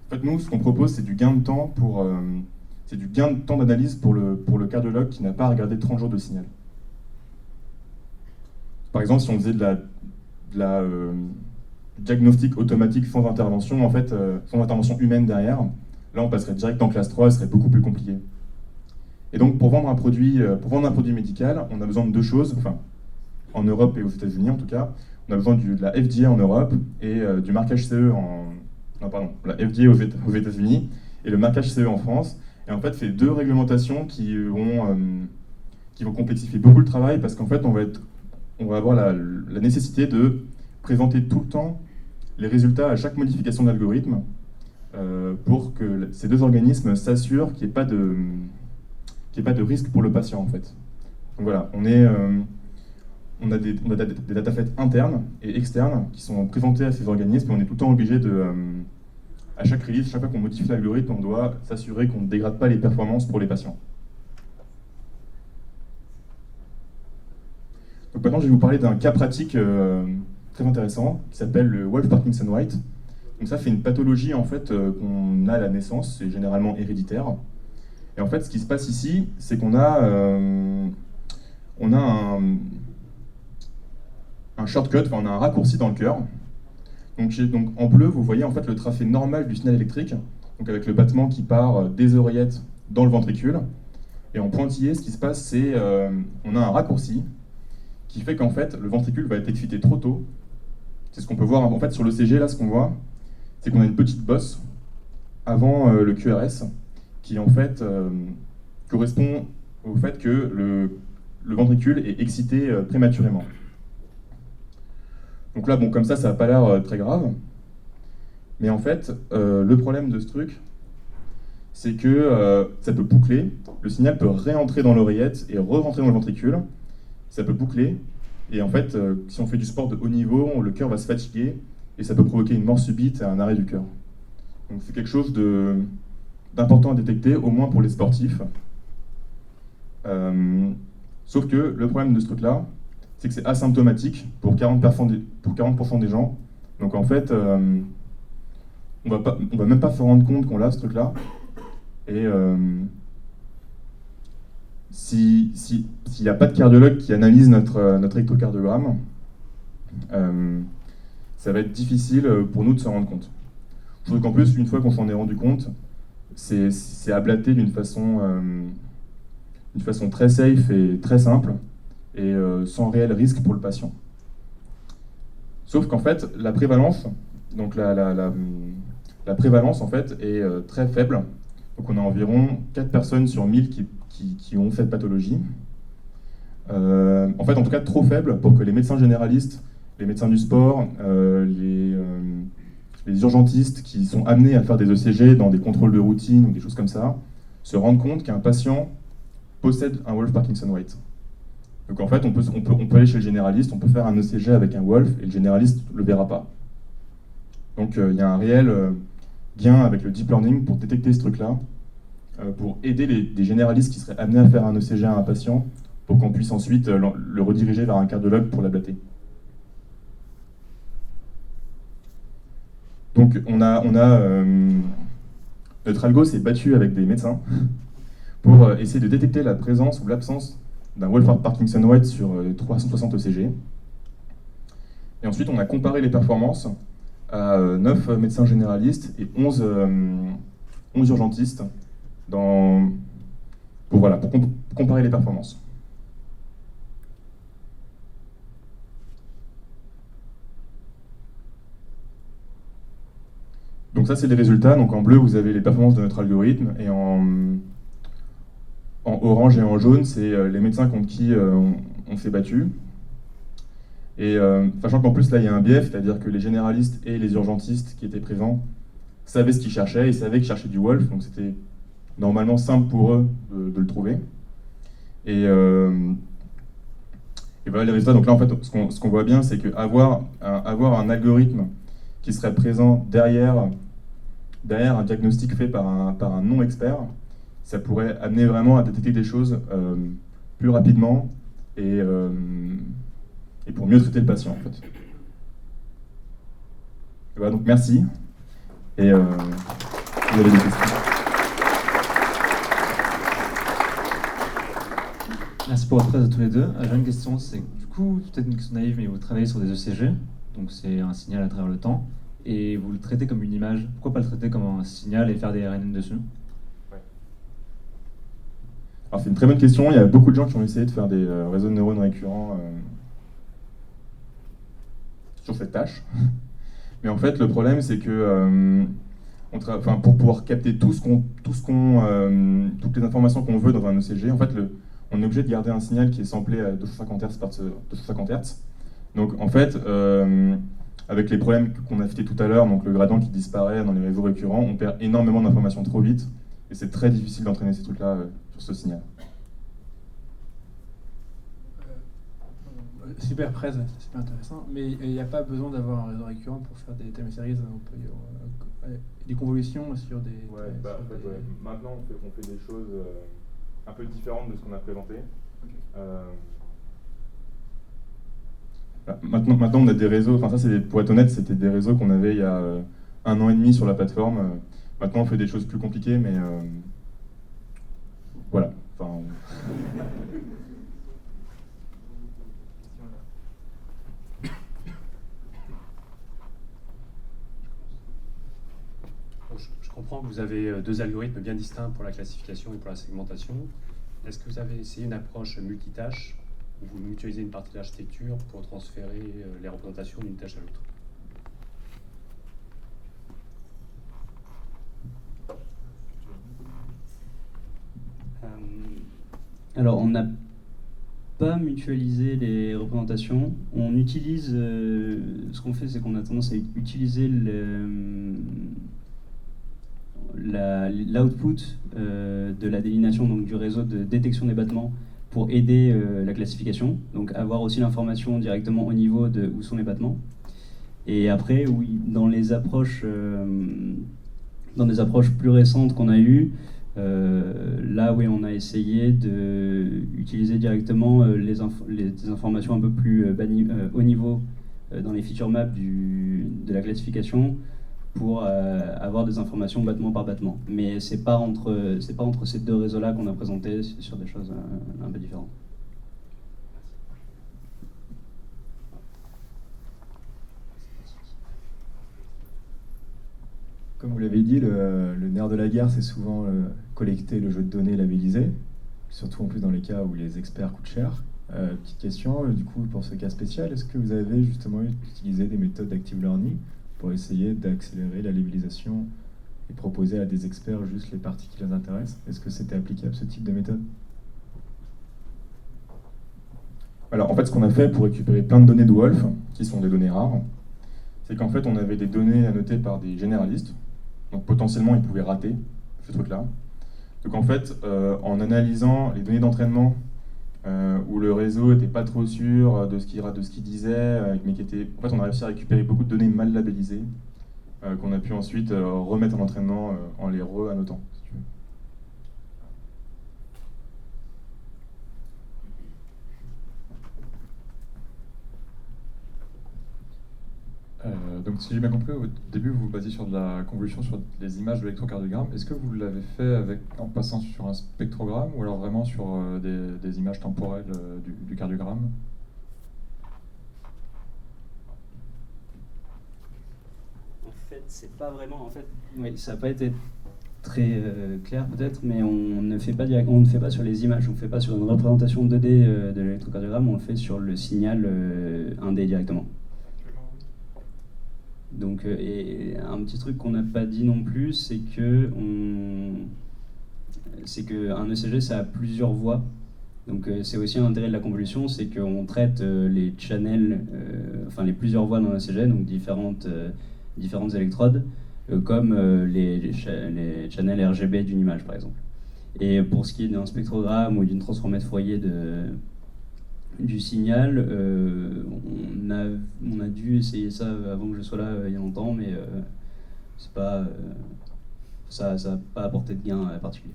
En fait, nous, ce qu'on propose, c'est du gain de temps c'est du gain de temps d'analyse pour le cardiologue qui n'a pas à regarder 30 jours de signal. Par exemple, si on faisait du diagnostic automatique sans intervention, en fait, sans intervention humaine derrière, là, on passerait direct en classe 3, ce serait beaucoup plus compliqué. Et donc, pour vendre un produit médical, on a besoin de deux choses, enfin, en Europe et aux États-Unis en tout cas. On a besoin de la FDA en Europe et du marquage CE la FDA aux États-Unis et le marquage CE en France. Et en fait, c'est deux réglementations qui vont complexifier beaucoup le travail parce qu'en fait, on va avoir la nécessité de présenter tout le temps les résultats à chaque modification de l'algorithme pour que ces deux organismes s'assurent qu'il n'y ait pas de risque pour le patient en fait. Donc voilà, on a des datasets internes et externes qui sont présentés à ces organismes et on est tout le temps obligé à chaque release, chaque fois qu'on modifie l'algorithme, on doit s'assurer qu'on ne dégrade pas les performances pour les patients. Donc maintenant, je vais vous parler d'un cas pratique très intéressant qui s'appelle le Wolff-Parkinson-White. Donc ça, c'est une pathologie en fait qu'on a à la naissance, c'est généralement héréditaire. Et en fait, ce qui se passe ici, c'est qu'on a un shortcut, enfin on a un raccourci dans le cœur. Donc en bleu, vous voyez en fait le tracé normal du signal électrique, donc avec le battement qui part des oreillettes dans le ventricule. Et en pointillé, ce qui se passe, c'est on a un raccourci qui fait qu'en fait le ventricule va être excité trop tôt. C'est ce qu'on peut voir en fait sur l'ECG. Là, ce qu'on voit, c'est qu'on a une petite bosse avant le QRS qui en fait correspond au fait que le ventricule est excité prématurément. Donc là, bon, comme ça n'a pas l'air très grave. Mais en fait, le problème de ce truc, c'est que ça peut boucler. Le signal peut réentrer dans l'oreillette et re-rentrer dans le ventricule. Ça peut boucler. Et en fait, si on fait du sport de haut niveau, le cœur va se fatiguer et ça peut provoquer une mort subite et un arrêt du cœur. Donc c'est quelque chose d'important à détecter, au moins pour les sportifs. Sauf que le problème de ce truc-là, c'est que c'est asymptomatique pour 40% des gens. Donc en fait, on va même pas se rendre compte qu'on a ce truc-là. Et s'il n'y a pas de cardiologue qui analyse notre électrocardiogramme, ça va être difficile pour nous de s'en rendre compte. Sauf qu'en plus, une fois qu'on s'en est rendu compte, c'est ablaté d'une façon très safe et très simple, et sans réel risque pour le patient. Sauf qu'en fait, la prévalence, donc la prévalence en fait est très faible. Donc on a environ 4 personnes sur 1000 qui ont cette pathologie. En fait, en tout cas, trop faible pour que les médecins généralistes, les médecins du sport, les urgentistes qui sont amenés à faire des ECG dans des contrôles de routine ou des choses comme ça, se rendent compte qu'un patient possède un Wolff-Parkinson-White. Donc en fait, on peut aller chez le généraliste, on peut faire un ECG avec un Wolff et le généraliste ne le verra pas. Donc il y a un réel gain avec le deep learning pour détecter ce truc-là, pour aider des généralistes qui seraient amenés à faire un ECG à un patient, pour qu'on puisse ensuite le rediriger vers un cardiologue pour l'ablater. Donc notre algo s'est battu avec des médecins pour essayer de détecter la présence ou l'absence d'un Wolff-Parkinson-White sur 360 ECG. Et ensuite, on a comparé les performances à 9 médecins généralistes et 11 urgentistes pour comparer les performances. Donc ça, c'est les résultats. Donc en bleu, vous avez les performances de notre algorithme, et en orange et en jaune, c'est les médecins contre qui on s'est battu. Et sachant qu'en plus, là, il y a un biais, c'est-à-dire que les généralistes et les urgentistes qui étaient présents savaient ce qu'ils cherchaient, ils savaient qu'ils cherchaient du Wolff, donc c'était normalement simple pour eux de le trouver. Et voilà les résultats. Donc là, en fait, ce qu'on voit bien, c'est qu'avoir un algorithme qui serait présent derrière un diagnostic fait par un non-expert, ça pourrait amener vraiment à détecter des choses plus rapidement et pour mieux traiter le patient, en fait. Et voilà, donc merci. Et vous avez des questions? Merci pour votre présence à tous les deux. J'ai une question, c'est du coup, peut-être une question naïve, mais vous travaillez sur des ECG, donc c'est un signal à travers le temps, et vous le traitez comme une image. Pourquoi pas le traiter comme un signal et faire des RNN dessus? Alors c'est une très bonne question, il y a beaucoup de gens qui ont essayé de faire des réseaux de neurones récurrents sur cette tâche. Mais en fait, le problème, c'est que pour pouvoir capter toutes les informations qu'on veut dans un ECG, en fait, on est obligé de garder un signal qui est samplé à 250 Hz par 250 Hz. Donc en fait, avec les problèmes qu'on a cités tout à l'heure, donc le gradient qui disparaît dans les réseaux récurrents, on perd énormément d'informations trop vite, et c'est très difficile d'entraîner ces trucs-là sur ce signal. Super presse, c'est super intéressant, mais il n'y a pas besoin d'avoir un réseau récurrent pour faire des time series, des convolutions sur des... Maintenant on fait des choses un peu différentes de ce qu'on a présenté. Maintenant on a des réseaux, enfin ça pour être honnête, c'était des réseaux qu'on avait il y a 1 an et demi sur la plateforme. Maintenant on fait des choses plus compliquées, mais voilà. Je comprends que vous avez 2 algorithmes bien distincts pour la classification et pour la segmentation. Est-ce que vous avez essayé une approche multitâche où vous mutualisez une partie de l'architecture pour transférer les représentations d'une tâche à l'autre? Alors, on n'a pas mutualisé les représentations. On utilise... ce qu'on fait, c'est qu'on a tendance à utiliser l'output de la délinéation, donc du réseau de détection des battements, pour aider la classification, donc avoir aussi l'information directement au niveau de où sont les battements. Et après, oui, dans des approches plus récentes qu'on a eues, là, oui, on a essayé d'utiliser directement les informations un peu plus haut niveau dans les feature maps de la classification, pour avoir des informations battement par battement. Mais c'est pas entre ces 2 réseaux-là qu'on a présenté sur des choses un peu différentes. Comme vous l'avez dit, le nerf de la guerre, c'est souvent collecter le jeu de données labellisé, surtout en plus dans les cas où les experts coûtent cher. Petite question, du coup, pour ce cas spécial, est-ce que vous avez justement utilisé des méthodes d'active learning pour essayer d'accélérer la labellisation et proposer à des experts juste les parties qui les intéressent? Est-ce que c'était applicable, ce type de méthode? Alors en fait, ce qu'on a fait pour récupérer plein de données de Wolf, qui sont des données rares, c'est qu'en fait on avait des données annotées par des généralistes, donc potentiellement ils pouvaient rater ce truc-là. Donc en fait, en analysant les données d'entraînement où le réseau n'était pas trop sûr de ce qu'il disait, mais en fait on a réussi à récupérer beaucoup de données mal labellisées, qu'on a pu ensuite remettre en entraînement en les re-annotant, si tu veux. Donc si j'ai bien compris, au début vous vous basiez sur de la convolution sur les images de l'électrocardiogramme. Est-ce que vous l'avez fait en passant sur un spectrogramme ou alors vraiment sur des images temporelles du cardiogramme? En fait, c'est pas vraiment... oui, ça n'a pas été très clair peut-être, mais on ne fait pas sur les images, on ne fait pas sur une représentation 2D de l'électrocardiogramme, on le fait sur le signal 1D directement. Donc, et un petit truc qu'on n'a pas dit non plus, c'est qu'un ECG, ça a plusieurs voies. Donc c'est aussi un intérêt de la convolution, c'est qu'on traite les channels, les plusieurs voies dans un ECG, donc différentes électrodes, comme les channels RGB d'une image par exemple. Et pour ce qui est d'un spectrogramme ou d'une transformette Fourier du signal, on a dû essayer ça avant que je sois là il y a longtemps, mais ça n'a pas apporté de gain particulier.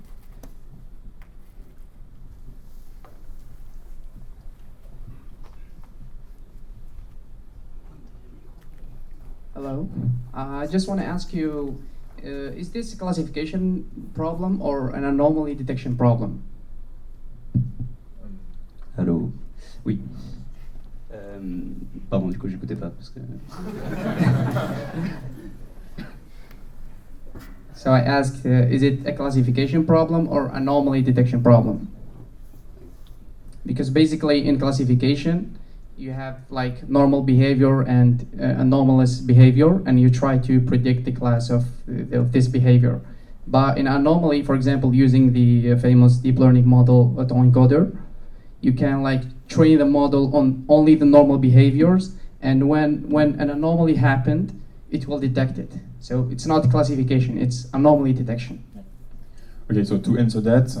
Hello. I just want to ask you, is this a classification problem or an anomaly detection problem? Allô? Oui. Pardon, du coup, j'écoutais pas parce que. So I asked, is it a classification problem or anomaly detection problem? Because basically in classification, you have like normal behavior and anomalous behavior, and you try to predict the class of this behavior. But in anomaly, for example, using the famous deep learning model autoencoder, you can like train the model on only the normal behaviors, and when an anomaly happened, it will detect it. So it's not classification, it's anomaly detection. Okay, so to answer that,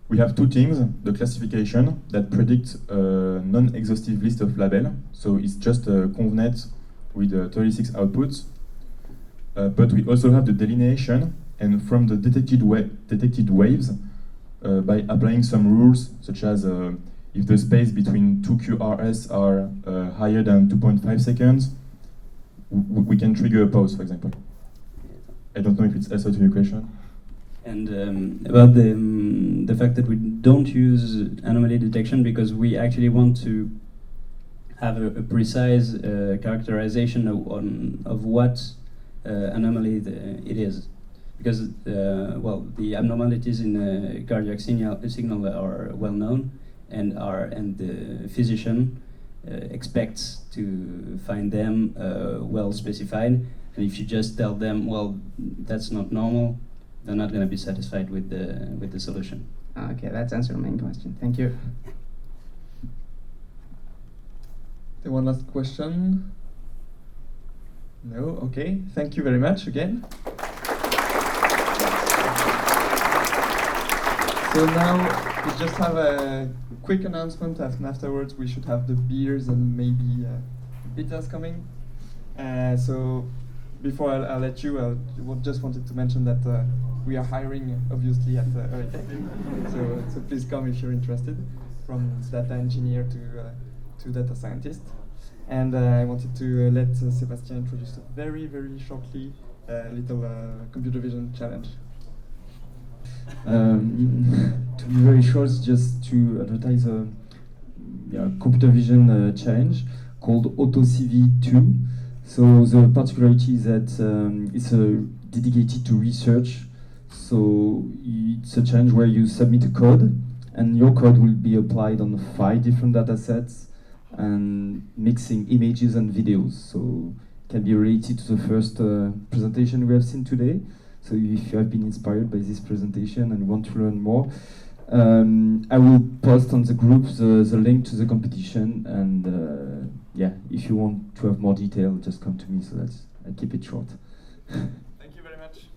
we have two things: the classification that predicts a non-exhaustive list of labels, so it's just a convnet with 36 outputs. But we also have the delineation, and from the detected waves, by applying some rules, such as if the space between two QRS are higher than 2.5 seconds, we can trigger a pause, for example. I don't know if it's answer to your question. And about the fact that we don't use anomaly detection because we actually want to have a precise characterization of what anomaly it is. Because, well, the abnormalities in cardiac signal are well known, and the physician expects to find them well specified. And if you just tell them, well, that's not normal, they're not going to be satisfied with the solution. Okay, that's answered my main question. Thank you. The one last question? No? Okay. Thank you very much again. So now we just have a quick announcement, and afterwards we should have the beers and maybe pizzas coming. So before I'll let you, I just wanted to mention that we are hiring, obviously, at Eurytech. So please come if you're interested, from data engineer to data scientist. And I wanted to let Sébastien introduce very, very shortly a little computer vision challenge. To be very short, just to advertise a computer vision challenge called AutoCV2. So the particularity is that it's dedicated to research. So it's a challenge where you submit a code, and your code will be applied on 5 different data sets and mixing images and videos. So it can be related to the first presentation we have seen today. So if you have been inspired by this presentation and want to learn more, I will post on the group the link to the competition, and yeah, if you want to have more detail, just come to me, so that I keep it short. Thank you very much.